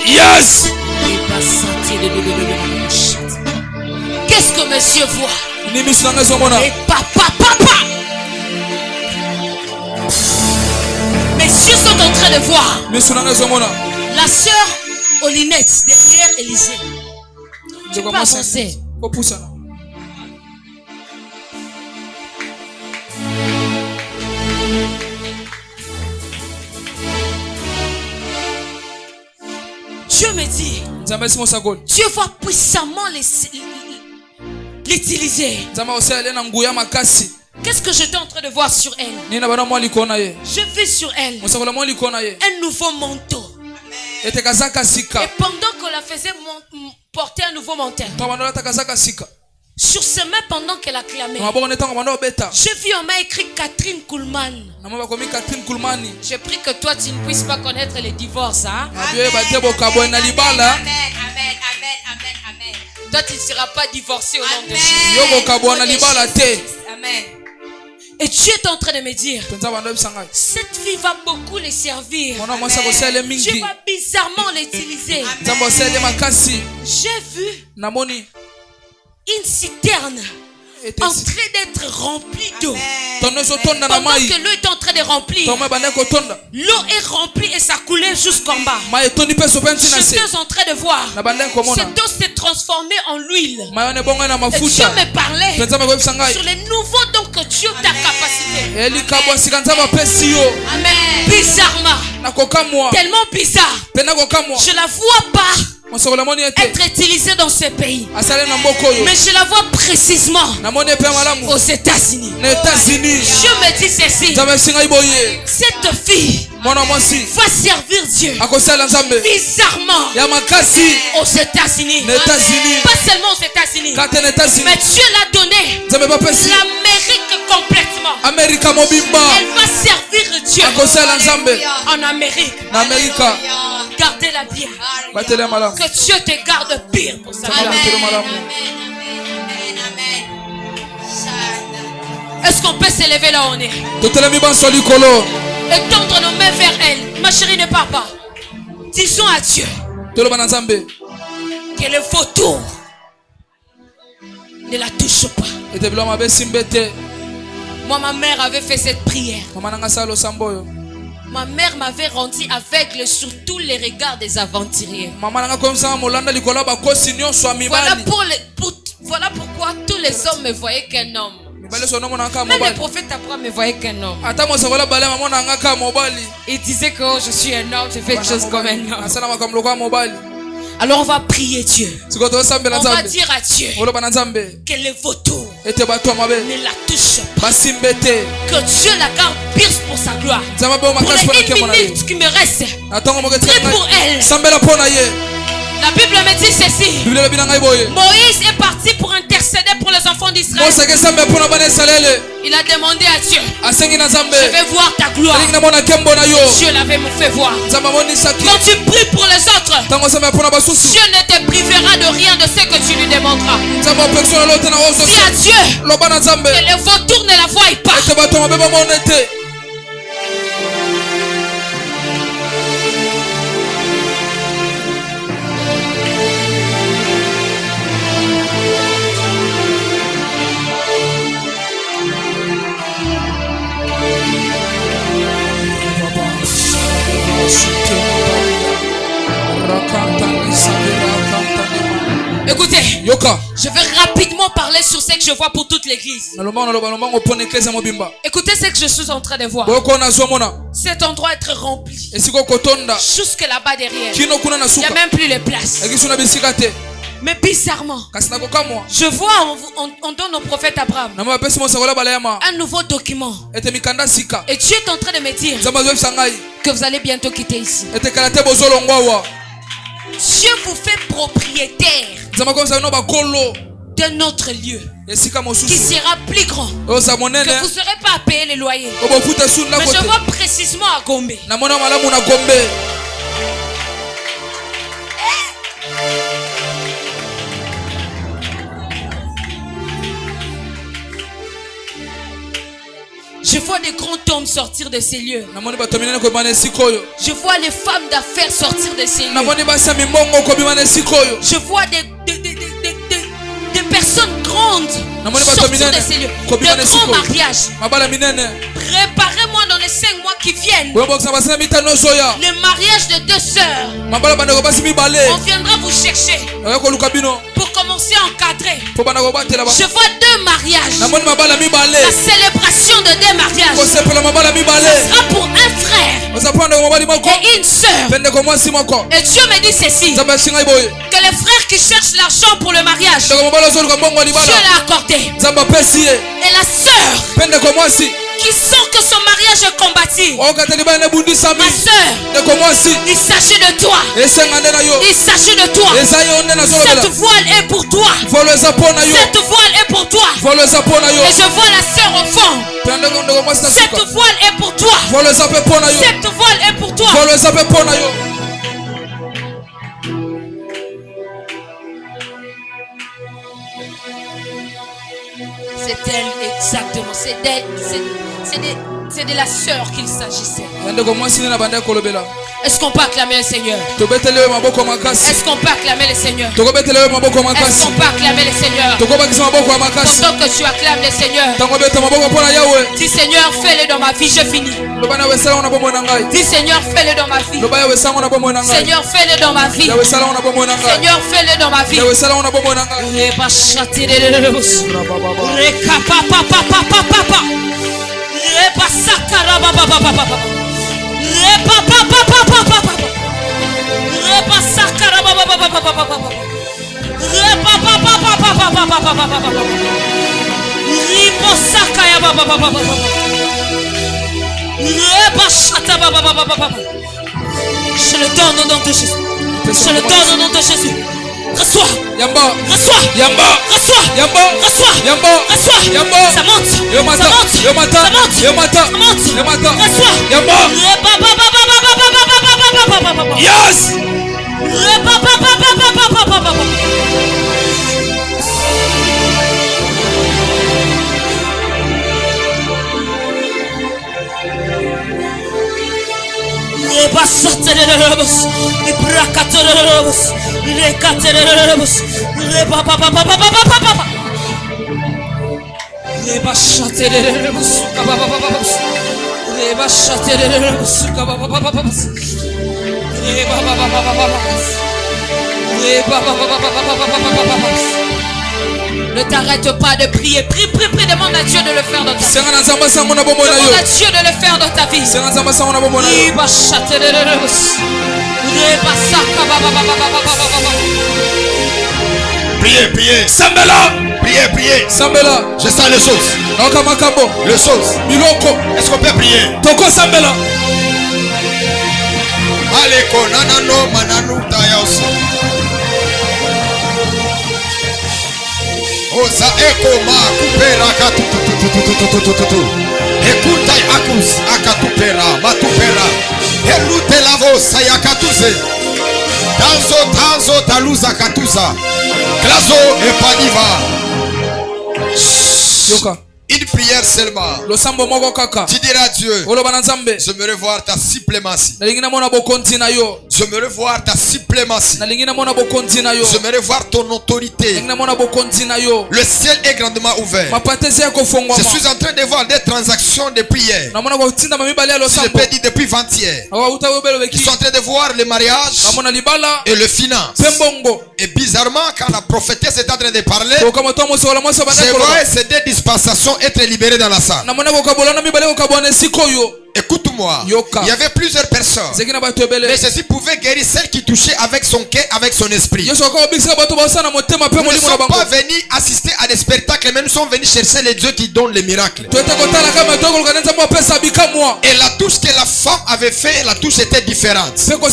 Yes. Qu'est-ce que monsieur voit? Et papa. Mes yeux sont en train de voir la sœur Olinette derrière Élisée. Tu peux avancer. Dieu me dit, Dieu va puissamment l'utiliser. Qu'est-ce que j'étais en train de voir sur elle? Je vis sur elle un nouveau manteau. Et pendant qu'on la faisait porter un nouveau manteau, sur ses mains pendant qu'elle a clamé, j'ai vu, on m'a écrit Catherine Kuhlman. J'ai pris que toi tu ne puisses pas connaître les divorces, hein? Amen. Toi tu ne seras pas divorcé au nom de Jésus. Amen. Et Dieu est en train de me dire, cette fille va beaucoup les servir. Dieu va bizarrement l'utiliser. J'ai vu une citerne en train d'être remplie d'eau. Pendant que l'eau est en train de remplir, l'eau est remplie et ça coulait jusqu'en bas. J'étais en train de voir cette eau s'est transformée en l'huile. Et Dieu me parlait sur les nouveaux dons que Dieu t'a capacité. Amen. Bizarrement, tellement bizarre, je la vois pas être utilisée dans ce pays, mais je la vois précisément aux États-Unis. Je me dis ceci, cette fille va servir Dieu bizarrement aux États-Unis. Pas seulement aux États-Unis, mais Dieu l'a donné l'Amérique complètement. Elle va servir Dieu en Amérique. Gardez-la bien. Que Dieu te garde pire pour ça. Est-ce qu'on peut s'élever là où on est et tendre nos mains vers elle? Ma chérie, ne pars pas. Disons à Dieu que le vautour ne la touche pas. Moi, ma mère avait fait cette prière. Ma mère m'avait rendu aveugle sur tous les regards des aventuriers. Voilà pourquoi tous les hommes me voyaient qu'un homme. Même le prophète Abraham me voyait qu'un homme. Il disait que je suis un homme, je fais des choses comme un homme. Alors on va prier Dieu. On va dire à Dieu que les vautours ne la touchent pas. Que Dieu la garde pire pour sa gloire. Pour les 1 minute qui me reste, prie pour elle. La Bible me dit ceci. Moïse est parti pour intercéder pour les enfants d'Israël. Il a demandé à Dieu, je vais voir ta gloire. Dieu l'avait fait voir. Quand tu pries pour les autres, Dieu ne te privera de rien de ce que tu lui demanderas. Dis à Dieu que les vautours ne la voient pas. Écoutez, je vais rapidement parler sur ce que je vois pour toute l'église. Écoutez ce que je suis en train de voir. Cet endroit est très rempli. Jusque là-bas derrière. Il n'y a même plus les places. Mais bizarrement, je vois on donne au prophète Abraham un nouveau document. Et Dieu est en train de me dire que vous allez bientôt quitter ici. Dieu vous fait propriétaire d'un autre lieu qui sera plus grand, que vous ne serez pas à payer les loyers. Mais je vois précisément à Gombe. Je vois des grands hommes sortir de ces lieux. Je vois les femmes d'affaires sortir de ces lieux. Je vois des personnes grandes sortir de ces lieux. De grands mariages. Préparez-moi dans les 5 mois qui viennent. Le mariage de 2 sœurs. On viendra vous chercher pour commencer à encadrer. Je vois 2 mariages. La célébration de 2 mariages. Ce sera pour un frère et une sœur. Et Dieu me dit ceci, que les frères qui cherchent l'argent pour le mariage, Dieu l'a accordé. Et la sœur qui sent que son mariage est combattu, ma soeur, il s'agit de toi. Il s'agit de toi. Cette voile est pour toi. Cette voile est pour toi. Et je vois la sœur au fond. Cette voile est pour toi. Cette voile est pour toi. C'est elle exactement. C'est de la sœur qu'il s'agissait. Est-ce qu'on peut acclamer le Seigneur? Est-ce qu'on peut acclamer le Seigneur? Est-ce qu'on peut acclamer le Seigneur? Pendant que tu acclames le Seigneur, dis Seigneur, fais-le dans ma vie, je finis. Dis Seigneur, fais-le dans ma vie. Seigneur, fais-le dans ma vie. Seigneur, fais-le dans ma vie. Je le donne au nom de Jésus. Je le donne au nom de Jésus. Reçois. Reçois. Reçois. Reçois. Reçois. Ça monte. Ça monte. Ça monte. Reçois. Yes. Ne t'arrête pas de prier. Prie, demande à Dieu de le faire dans ta vie. Demande à Dieu de le faire dans ta vie. Priez. Sambela. Priez. Sambela. Je sens les choses. Les choses. Est-ce qu'on peut prier? Toko Sambela. Aleko nanano mananu tayaosi. Osa eko ma kupera katututututututututu. Ekuta akus akatupera matupera. Elute lavo sayakatuse. Tanzo taluza katusa. Klaso epaniva. Yoka. Une prière seulement. Tu diras à Dieu, j'aimerais voir ta supplématie. J'aimerais voir ta supplématie. J'aimerais voir ton autorité. Le ciel est grandement ouvert. Je suis en train de voir des transactions de prière. Je peux dire depuis 20 hier. Ils sont en train de voir le mariage et le finance. Et bizarrement, quand la prophétesse est en train de parler, je vois ces deux dispensations être libérées dans la salle. Écoute-moi, il y avait plusieurs personnes, mais ceci pouvait guérir celle qui touchait avec son cœur, avec son esprit. Nous ne sommes pas venus assister à des spectacles, mais nous sommes venus chercher les dieux qui donnent les miracles. Et la touche que la femme avait fait, la touche était différente. J'aimerais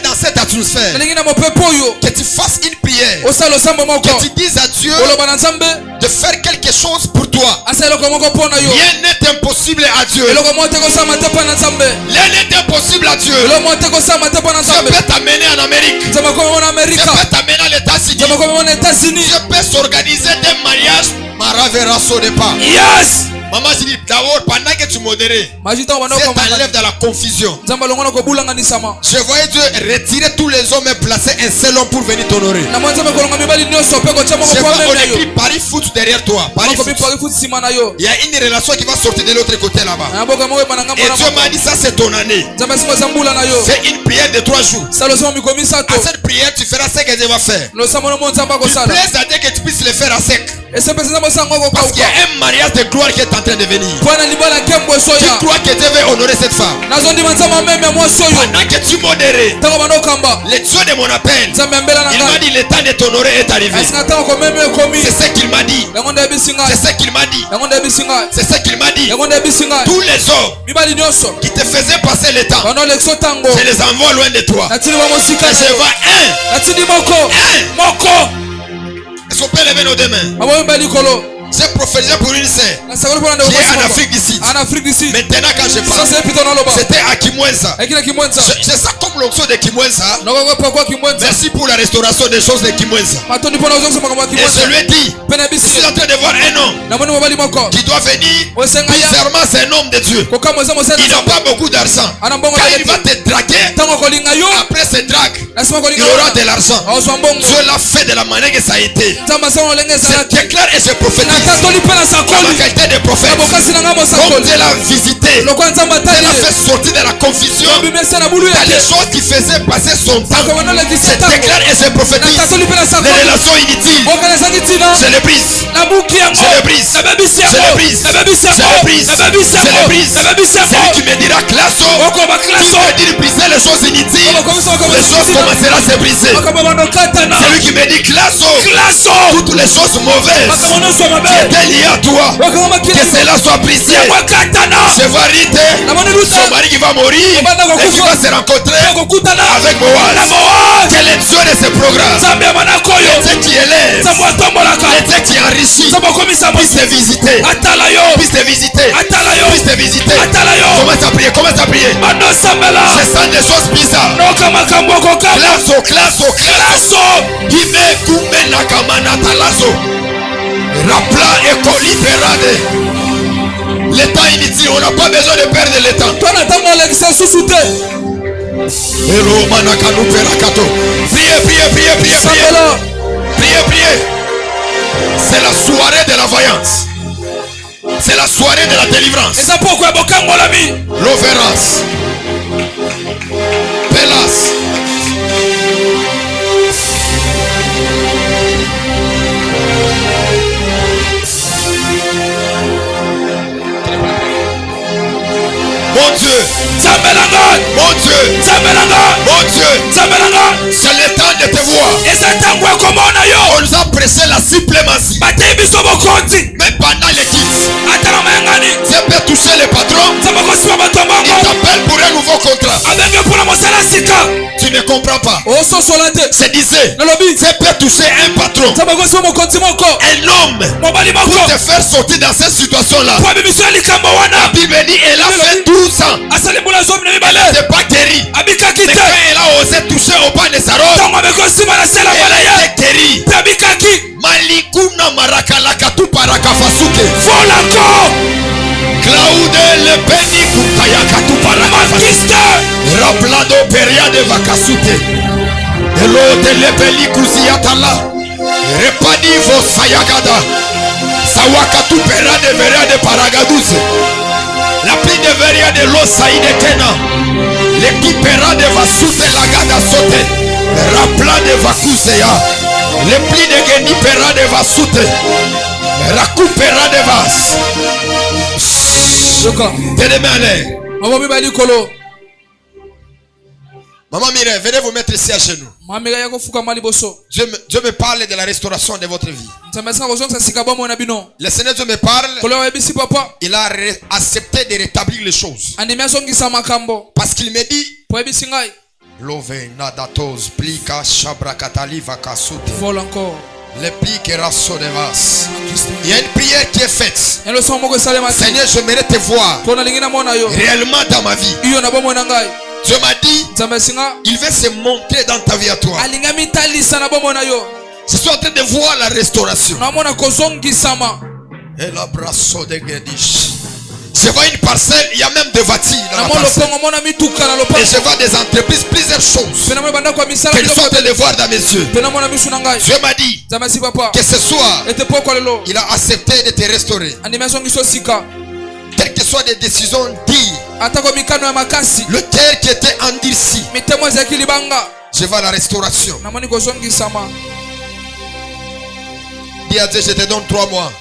dans cette atmosphère que tu fasses une prière, que tu dises à Dieu de faire quelque chose pour toi. Rien n'est impossible à Dieu. Rien n'est impossible à Dieu. Dieu peut t'amener en Amérique. Dieu peut t'amener aux États-Unis. Dieu peut s'organiser des mariages. Maraverasso de pas. Yes! Maman, je dis d'abord, pendant que tu modérais, c'est t'enlève dans la confusion. Je voyais Dieu retirer tous les hommes et placer un seul homme pour venir t'honorer. Je vois, on écrit Paris Foot derrière toi. Paris Foot. Il y a une relation qui va sortir de l'autre côté là-bas. Et Dieu m'a dit, ça c'est ton année. Fais une prière de 3 jours. À cette prière, tu feras ce que Dieu va faire. Il plaise à Dieu que tu puisses le faire à sec. Parce qu'il y a un mariage de gloire qui est en train de venir. Tu crois que Dieu veut honorer cette femme. Pendant que tu modérais, le Dieu de mon appel, il m'a dit le temps de t'honorer est arrivé. C'est ce qu'il m'a dit. C'est ce qu'il m'a dit. C'est ce qu'il m'a dit. Tous les hommes qui te faisaient passer le temps, je les envoie loin de toi. Et je vois un. Est-ce qu'on peut lever nos deux mains? J'ai prophétisé pour une sœur qui est en Afrique d'ici. Maintenant quand je parle, c'était à Kimwenza. Je sens comme l'onction de Kimwenza. Merci pour la restauration des choses de Kimwenza. Et je lui ai dit, je suis en train de voir un homme qui doit venir. Bizarrement c'est un homme de Dieu. Il n'a pas beaucoup d'argent. Quand il va te draguer, après ce drague, il aura de l'argent. Dieu l'a fait de la manière que ça a été. Je déclare et je prophétise ma qualité de prophète. Comme Dieu l'a visité, Dieu l'a fait sortir de la confusion, dans les choses qui faisaient passer son temps. Je déclare et je prophétise les relations inutiles. Je les brise. Je les brise. Je les brise. Je les brise. Je les brise. Celui qui me dira classo, qui me dit briser les choses inutiles, les choses commenceront à se briser. Celui qui me dit classo, toutes les choses mauvaises qui étaient liées à toi, que cela soit brisé. Je vois Rite, son mari qui va mourir et qui va se rencontrer avec Boaz. Que le Dieu de ce programme, le Dieu qui élève, le Dieu qui enrichit, puisse te visiter. Puisse te visiter. Puisse te visiter. Commence à prier. Commence à prier. Je sens des choses bizarres. Classo. Ime kume nakamana talazo. Rapla et Coliperade. Le temps inutile, on n'a pas besoin de perdre le temps. Priez. C'est la soirée de la voyance. C'est la soirée de la délivrance. L'overance. Pélas. Mon Dieu. Mon Dieu. Mon Dieu. C'est le temps de te voir. On nous a pressé la suprématie. Mais pendant les titres, Dieu peut toucher les patrons. Il t'appelle pour un nouveau contrat. Tu ne comprends pas. Je disais, Dieu peut toucher un patron, un homme, pour te faire sortir dans cette situation-là. La Bible dit, elle a fait 12 ans. Elle n'était pas guérie. Mais quand elle a osé toucher au bas de sa robe, elle a été guérie. Malikuna marakalaka tu parakafasuke. Vol encore. Claude le Beni Kutayaka tu parakafasuke. Raplado peria de vakasute. Elo de le Beli Kuziatala. Repadi vo sayagada. Sawaka tu pera de veria de paragaduse. La pluie de veria de lo saïde tena. L'équipera de vasute la gada sote. Rapla de vakuseya. Le pli de geni pera de vasute. Rakupera de vas. Maman Mireille, venez vous mettre ici à genoux. Dieu me parle de la restauration de votre vie. Le Seigneur Dieu me parle. Il a accepté de rétablir les choses. Parce qu'il me dit, Love nadatos plika shabra kataliva kasute. Vol encore. Le piquera sodevas. Il y a une prière qui est faite. Seigneur, j'aimerais te voir réellement dans ma vie. Dieu m'a dit, il veut se montrer dans ta vie à toi. Je suis en train de voir la restauration. Et l'abrasso de Gedish. Je vois une parcelle, il y a même des voitures dans la parcelle. Et je vois des entreprises, plusieurs choses qu'elles sont en train de voir dans mes yeux. Dieu m'a dit que ce soir, il a accepté de te restaurer. Quelles que soient des décisions dites, le cœur qui était endurci, je vois la restauration. Dis à Dieu, je te donne 3 mois.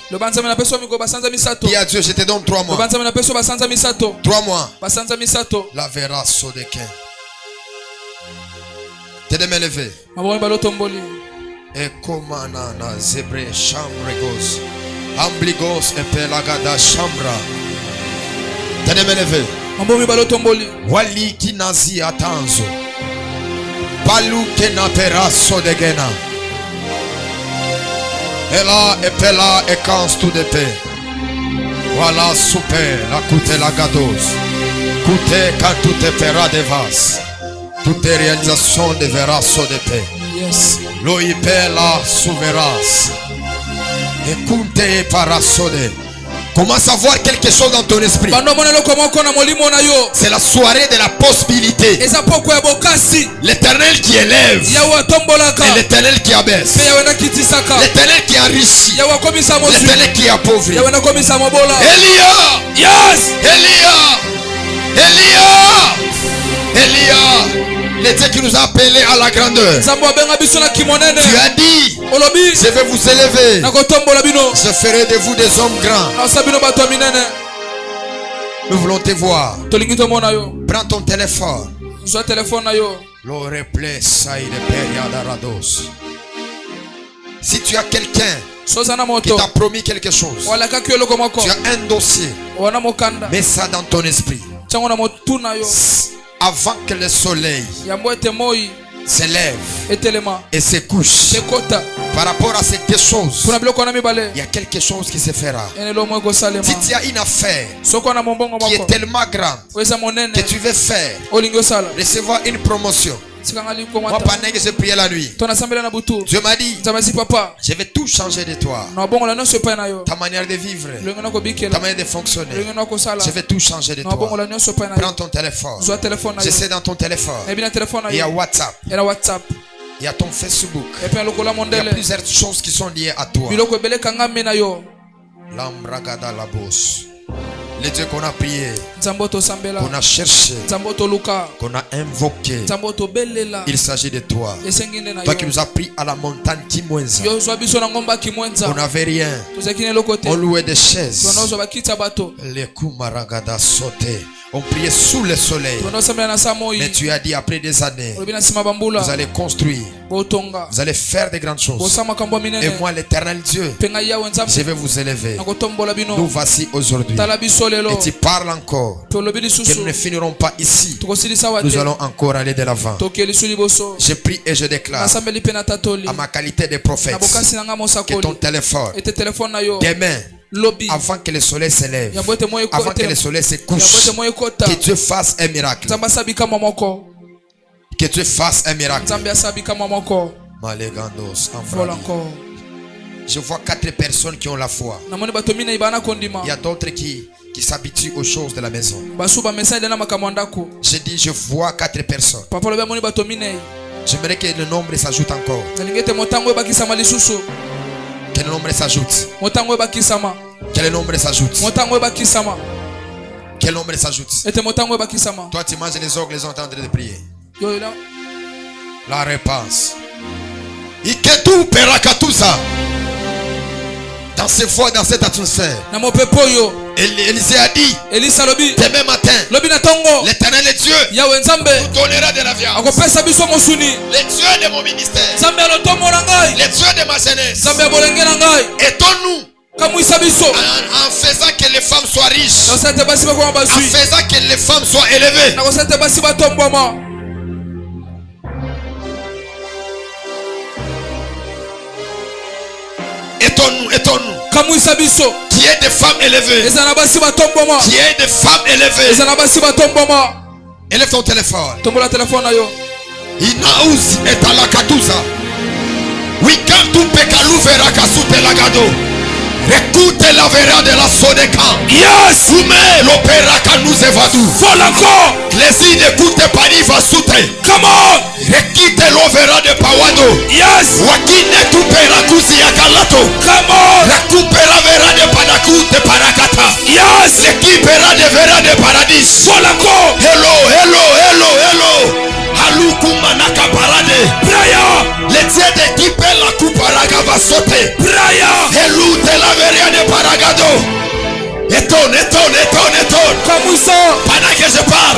Dis à Dieu, je te donne 3 mois. 3 mois. La verra sodeke. Tes deux mains levées. Et komana na zebre chambregos. Ambligos et pelagada chambra. Tes deux mains levées. Wali kinazi atanzo. Palu kenapera sodegena. Ela et pela et quand tout de paix. Voilà super la coûte la gados. Coûte quand tout est pera de vas. Toutes les réalisations de veras de paix. Yes. Loipela souveras. Écoute parasode. Commence à voir quelque chose dans ton esprit. C'est la soirée de la possibilité. L'Éternel qui élève et l'Éternel qui abaisse. L'Éternel qui enrichit. L'Éternel qui appauvrit. Elia! Yes! Elia! Le Dieu qui nous a appelés à la grandeur. Tu as dit, je vais vous élever. Je ferai de vous des hommes grands. Nous voulons te voir. Prends ton téléphone. Le replay saïd période rados. Si tu as quelqu'un qui t'a promis quelque chose, tu as un dossier, mets ça dans ton esprit. Avant que le soleil s'élève et se couche, par rapport à ces deux choses, il y a quelque chose qui se fera. Si tu as une affaire qui est tellement grande que tu veux faire, recevoir une promotion. Moi, pendant que j'ai prié la nuit, Dieu m'a dit, je vais tout changer de toi. Ta manière de vivre, ta manière de fonctionner, je vais tout changer de toi. Prends ton téléphone. Je sais dans ton téléphone, il y a WhatsApp, il y a ton Facebook, il y a plusieurs choses qui sont liées à toi. L'ambragada la bosse. Les dieux qu'on a prié, qu'on a cherché, qu'on a invoqué, il s'agit de toi. Toi qui nous as pris à la montagne Kimwenza. On n'avait rien. On louait des chaises. Les Kumaragada sauté. On priait sous le soleil. Mais tu as dit après des années, vous allez construire. Vous allez faire de grandes choses. Et moi, l'Éternel Dieu, je vais vous élever. Nous voici aujourd'hui. Et tu parles encore que nous ne finirons pas ici. Nous allons encore aller de l'avant. Je prie et je déclare à ma qualité de prophète que ton téléphone, demain, avant que le soleil s'élève, avant que le soleil se couche, que Dieu fasse un miracle. Que Dieu fasse un miracle. Je vois 4 personnes qui ont la foi. Il y a d'autres qui s'habituent aux choses de la maison. Je dis, je vois 4 personnes. J'aimerais que le nombre s'ajoute encore. Que le nombre s'ajoute. Que le nombre s'ajoute. Que le nombre s'ajoute. Toi, tu manges les ongles, les ont en train de prier. La réponse. Iketu perakatusa. Dans ces fois, dans cette atmosphère, Élisée a dit, demain matin, l'Éternel est Dieu, nous donnera de la viande. Le Dieu de mon ministère, le Dieu de ma jeunesse, aidons-nous en faisant que les femmes soient riches, en faisant que les femmes soient élevées. Étonne-nous. Qui est des femmes élevées. Qui est des femmes élevées. Élève ton téléphone. Inaus et alakatusa. Wikantu pekalu vera kasute lagado. Écoute la vera de la Sodeka. Yes. Soumet l'opéra que nous évadou. Folako. Clésie d'écoute Paris va souter. Come on. Écoute l'opéra de Pawado. Yes. Wakine tu perakusi ya Galato. Come on. La coupera vera de Panaku de Parakata. Yes. L'équipera de vera de Paradis. Folako. Hello, hello, hello, hello. Halukumanaka parade. Praya. Les tiers d'équipe la couparaga va sauter. Praya. Hello de la veria de Paragado. Étonne. Pendant que je parle,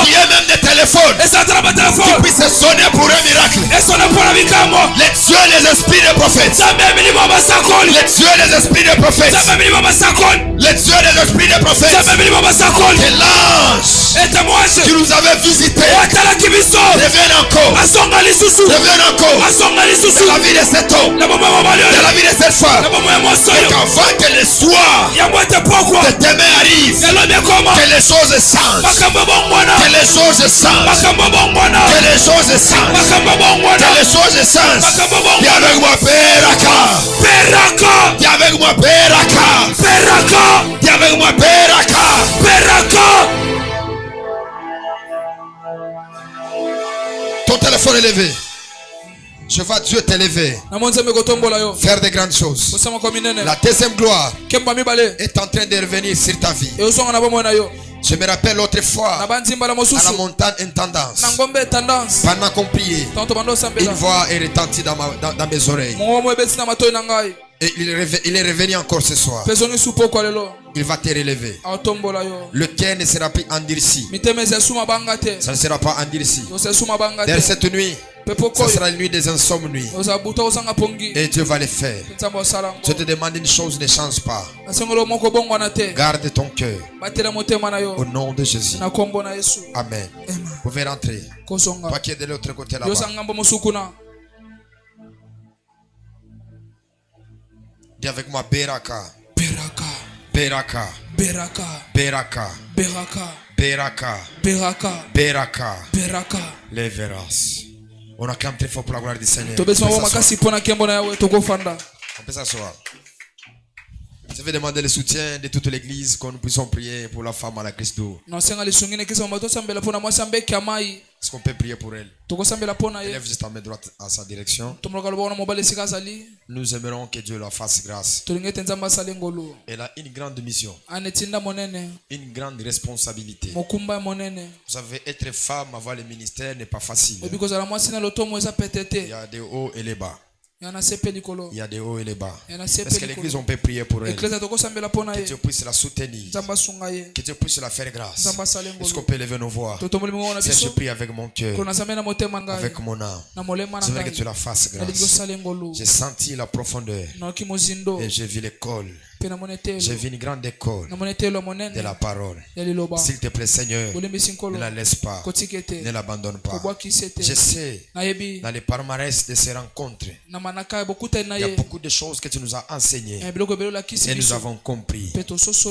il y a même des téléphones qui puissent sonner pour un miracle. Les dieux des esprits des prophètes. Les dieux des esprits des prophètes. Les dieux des esprits des prophètes. Et l'ange qui nous avait visités reviennent encore. Reviennent encore. De la vie de cet homme. De la vie de cette femme. Et qu'avant que le soir de demain arrive, que les choses changent. Que les choses changent. Que les choses changent. Que les choses changent. Dis avec moi Peraka. Peraka. Dis avec moi Peraka. Peraka. Dis avec moi Peraka. Peraka. Ton téléphone est levé. Je vois Dieu t'élever, faire de grandes choses. La deuxième gloire est en train de revenir sur ta vie. Je me rappelle l'autre fois, à la montagne Intendance, pendant qu'on priait, une voix est retentie dans mes oreilles. Et il est revenu encore ce soir. Il va te relever. Le cœur ne sera plus endurci. Ça ne sera pas endurci. Dès cette nuit, ce sera une nuit des insomnies. Et Dieu va le faire. Je te demande une chose, ne change pas. Garde ton cœur. Au nom de Jésus. Amen. Vous pouvez rentrer. Toi qui es de l'autre côté là-bas. Dis avec moi Beraka. Beraka. Beraka. Beraka. Beraka. Beraka. Beraka. Beraka. Beraka. Beraka. Les verras. On acclame très fort pour la gloire du Seigneur. On peut s'asseoir. Je vais demander le soutien de toute l'église que nous puissions prier pour la femme à la Christ d'eau. Est-ce qu'on peut prier pour elle? Élève juste ta main droite à sa direction. Nous aimerons que Dieu leur fasse grâce. Elle a une grande mission. Une grande responsabilité. Vous savez, être femme, avoir le ministère n'est pas facile. Il y a des hauts et des bas. Il y a des hauts et des bas. Parce que l'église, on peut prier pour elle. Que Dieu puisse la soutenir. Que Dieu puisse la faire grâce. Est-ce qu'on peut lever nos voix? Si je prie avec mon cœur, avec mon âme, je veux que tu la fasses grâce. J'ai senti la profondeur et j'ai vu l'école. J'ai vu une grande école de la parole. S'il te plaît, Seigneur, ne la laisse pas, ne l'abandonne pas. Je sais, dans les palmarès de ces rencontres, il y a beaucoup de choses que tu nous as enseignées et nous avons compris.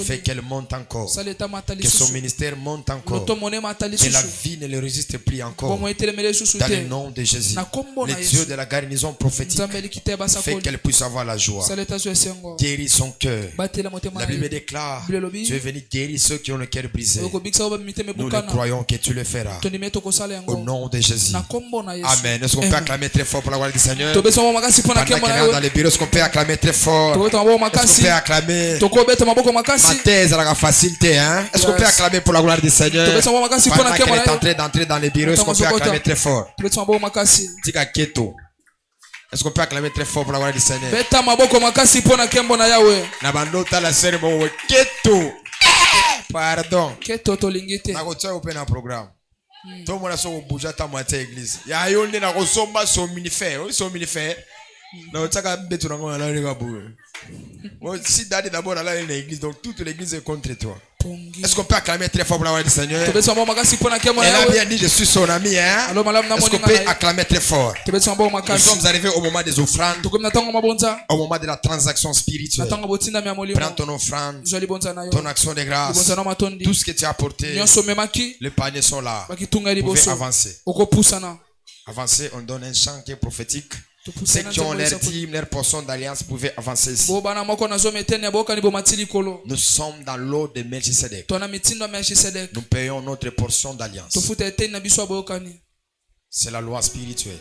Fais qu'elle monte encore, que son ministère monte encore, que la vie ne le résiste plus encore. Dans le nom de Jésus, le Dieu de la garnison prophétique, fais qu'elle puisse avoir la joie. Guéris son cœur. La Bible déclare, tu es venu guérir ceux qui ont le cœur brisé. Nous le croyons que tu le feras. Au nom de Jésus. Amen. Est-ce qu'on peut acclamer très fort pour la gloire du Seigneur? Pendant qu'il est dans les bureaux, est-ce qu'on peut acclamer très fort? Est-ce qu'on peut acclamer? Ma thèse a la facilité, hein? Est-ce qu'on peut acclamer pour la gloire du Seigneur? Pendant qu'il est en train d'entrer dans les bureaux, est-ce qu'on peut acclamer très fort? Tika keto. Est-ce qu'on peut acclamer très fort pour la gloire du Seigneur? Nabandota la cérémonie keto. Pardon. Keto tolingite. Nakocha open un programme. Tout le monde a son bouger ta moitié église. Ya yonde na kosomba son ministère. Oui son ministère. Na otaka betu na ngona la rega bou. Si daddy d'abord dans l'église, donc toute l'église est contre toi. Est-ce qu'on peut acclamer très fort pour la gloire du Seigneur? Elle a bien dit, je suis son ami, hein? Est-ce qu'on peut acclamer très fort? Nous sommes arrivés au moment des offrandes, au moment de la transaction spirituelle. Prends ton offrande, ton action de grâce, tout ce que tu as apporté, les paniers sont là. Vous pouvez avancer. Avancer, on donne un chant qui est prophétique. Ceux qui ont leur team, leur portion d'alliance pouvaient avancer ici. Nous sommes dans l'eau de Melchisedec. Nous payons notre portion d'alliance. C'est la loi spirituelle.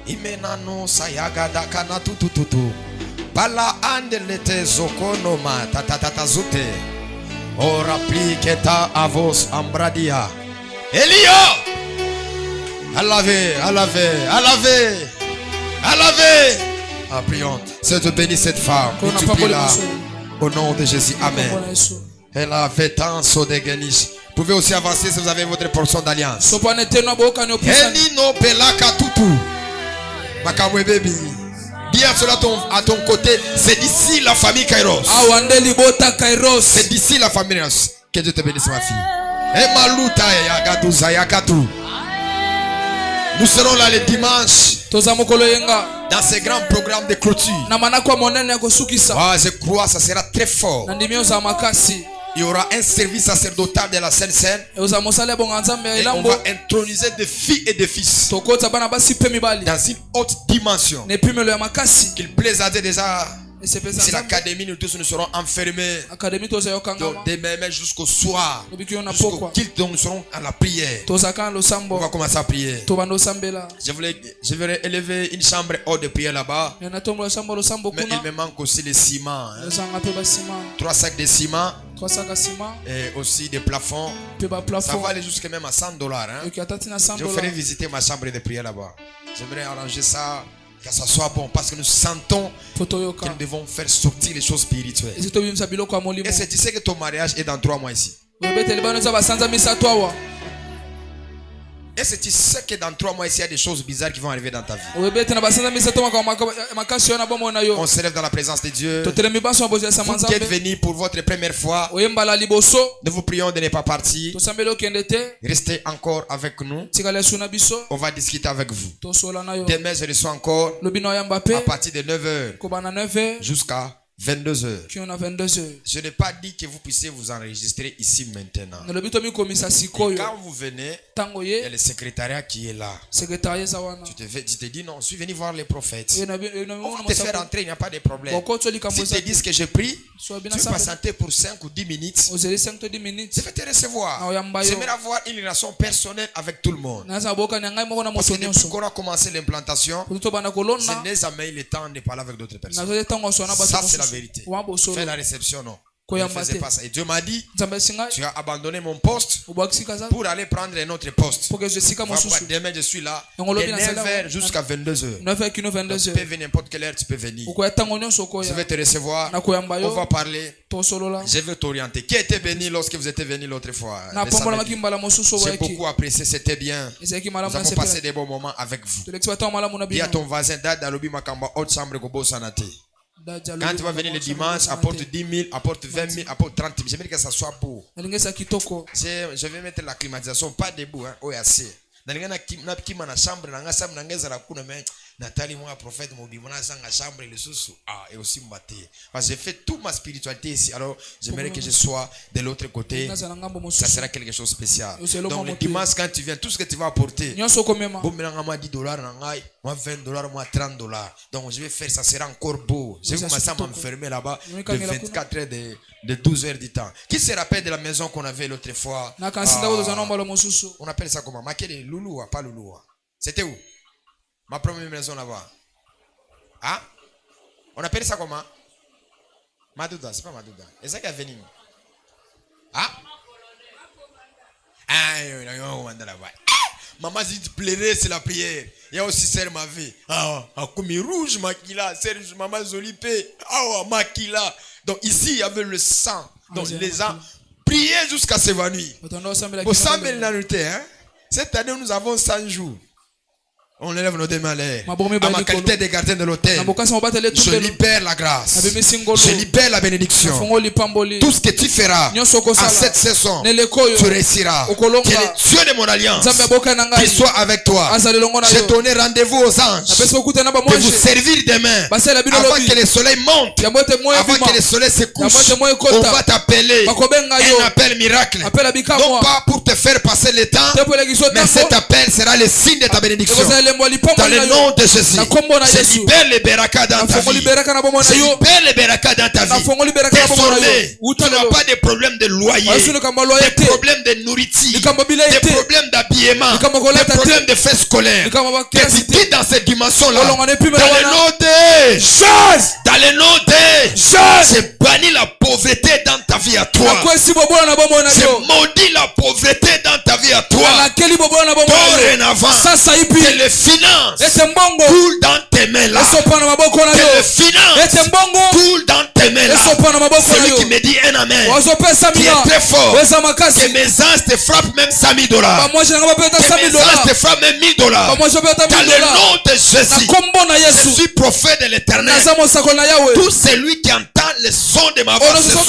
Imenano sayagada kana tutututu. Bala andelete zokonoma tatatazute. Ora pliketa avos ambradia. Elio! À laver, à laver, à laver, à laver. Ah, prions. Seigneur, te bénis cette femme. Multiplie-la. Au nom de Jésus. Amen. Elle a fait tant de guéniches. Vous pouvez aussi avancer si vous avez votre portion d'alliance. Enino pelaka tutu. Makamwe baby. Dis à cela à ton côté. C'est d'ici la famille Kairos. C'est d'ici la famille Kairos. Que Dieu te bénisse, ma fille. Emaluta yagaduza yakatu. Nous serons là le dimanche dans ce grand programme de clôture. Je crois que ça sera très fort. Il y aura un service sacerdotal de la Sainte Seine. Et on va introniser des filles et des fils dans une haute dimension. Qu'il plaise à Dieu déjà. C'est l'académie, nous tous nous serons enfermés. Donc demain jusqu'au soir, jusqu'au culte, nous serons à la prière. On va commencer à prier. Je vais élever une chambre haute de prière là-bas. Mais il me manque aussi le ciment. 3 sacs de ciment. Et aussi des plafonds. Ça va aller jusqu'à même à $100. Je vous ferai visiter ma chambre de prière là-bas. J'aimerais arranger ça. Que ça soit bon parce que nous sentons que nous devons faire sortir les choses spirituelles. Et c'est tu sais que ton mariage est dans 3 mois ici. Et c'est tu sais que dans 3 mois ici il y a des choses bizarres qui vont arriver dans ta vie. On se lève dans la présence de Dieu. Vous qui êtes venus pour votre première fois, nous vous prions de ne pas partir. Restez encore avec nous. On va discuter avec vous. Demain je reçois encore à partir de 9h jusqu'à 22h. Je n'ai pas dit que vous puissiez vous enregistrer ici maintenant. Quand vous venez, il y a le secrétariat qui est là. Tu te dis non, je suis venu voir les prophètes. On va te faire entrer, il n'y a pas de problème. Si tu te dis que je prie, tu vas patienter pour 5 ou 10 minutes. Je vais te recevoir. J'aimerais avoir une relation personnelle avec tout le monde. Parce que depuis qu'on a commencé l'implantation, je n'ai jamais eu le temps de parler avec d'autres personnes. Ça c'est la vérité. Fais la réception, non? Je ne faisais pas ça. Et Dieu m'a dit, tu as abandonné mon poste pour aller prendre un autre poste. Demain, je suis là. De 9h jusqu'à 22h. Tu peux venir n'importe quelle heure, tu peux venir. Je vais te recevoir. On va parler. Je vais t'orienter. Qui était béni lorsque vous étiez venu l'autre fois? J'ai beaucoup apprécié, c'était bien. Nous avons passé des bons moments avec vous. Dis à ton voisin, quand tu vas venir le dimanche, apporte 10 000, apporte 20 000, apporte 30 000. J'aimerais que ça soit beau. Je vais mettre la climatisation, pas debout, hein. Oh, assez. Nathalie, moi, prophète, mon dimanche, dans la chambre, et le sous. Ah, et aussi m'battre. Parce que j'ai fait toute ma spiritualité ici. Alors, j'aimerais que je sois de l'autre côté. Ça sera quelque chose de spécial. Donc, le dimanche, quand tu viens, tout ce que tu vas apporter. Moi, $10, moi, $20, moi, $30. Donc, je vais faire, ça sera encore beau. Je vais commencer à m'enfermer là-bas de 24 heures, de 12 heures du temps. Qui se rappelle de la maison qu'on avait l'autre fois? On appelle ça comment? Makele, Louloua, pas Louloua. C'était où? Ma première maison là-bas. Ah? On appelle ça comment? Madouda, c'est pas Madouda. Et ça qui est venu. Ah? Ah, là-bas. Maman dit pleurer, c'est la prière. Il y a aussi Sœur ma vie. Ah, comme rouge, Makila. Sœur maman Zolipé. Ah, Makila. Donc ici, il y avait le sang. Donc les gens priaient jusqu'à s'évanouir. Au 100 000 annuités, hein? Cette année, nous avons 100 jours. On élève nos mains à l'air. À ma qualité de gardien de l'hôtel, je libère la grâce. Je libère la bénédiction. Tout ce que tu feras en cette saison, tu réussiras. Que le Dieu de mon alliance qui soit avec toi. J'ai donné rendez-vous aux anges de vous servir demain. Avant que le soleil monte, avant que le soleil se couche, on va t'appeler un appel miracle. Non pas pour te faire passer le temps, mais cet appel sera le signe de ta bénédiction. Dans le nom de Jésus, je libère les berakas dans ta vie. Je libère les berakas dans ta vie. Désormais, tu n'as pas de problème de loyer, des problèmes de nourriture, des problèmes d'habillement, des problèmes de fêtes scolaires. Que tu quittes dans cette dimension-là. Dans le nom de Jésus, dans le nom de Jésus, je bannis la pauvreté dans ta vie à toi. Je maudis la pauvreté dans ta vie à toi. Dorénavant, que les finances coulent dans tes mains là. Que les finances coulent dans tes mains là. Celui qui me dit un amen, qui est très fort, que mes anges te frappent même $100 000. Que mes anges te frappent même $1000. Dans le nom de Jésus, je suis prophète de l'Éternel. Tout celui qui entend le son de ma voix ce soir,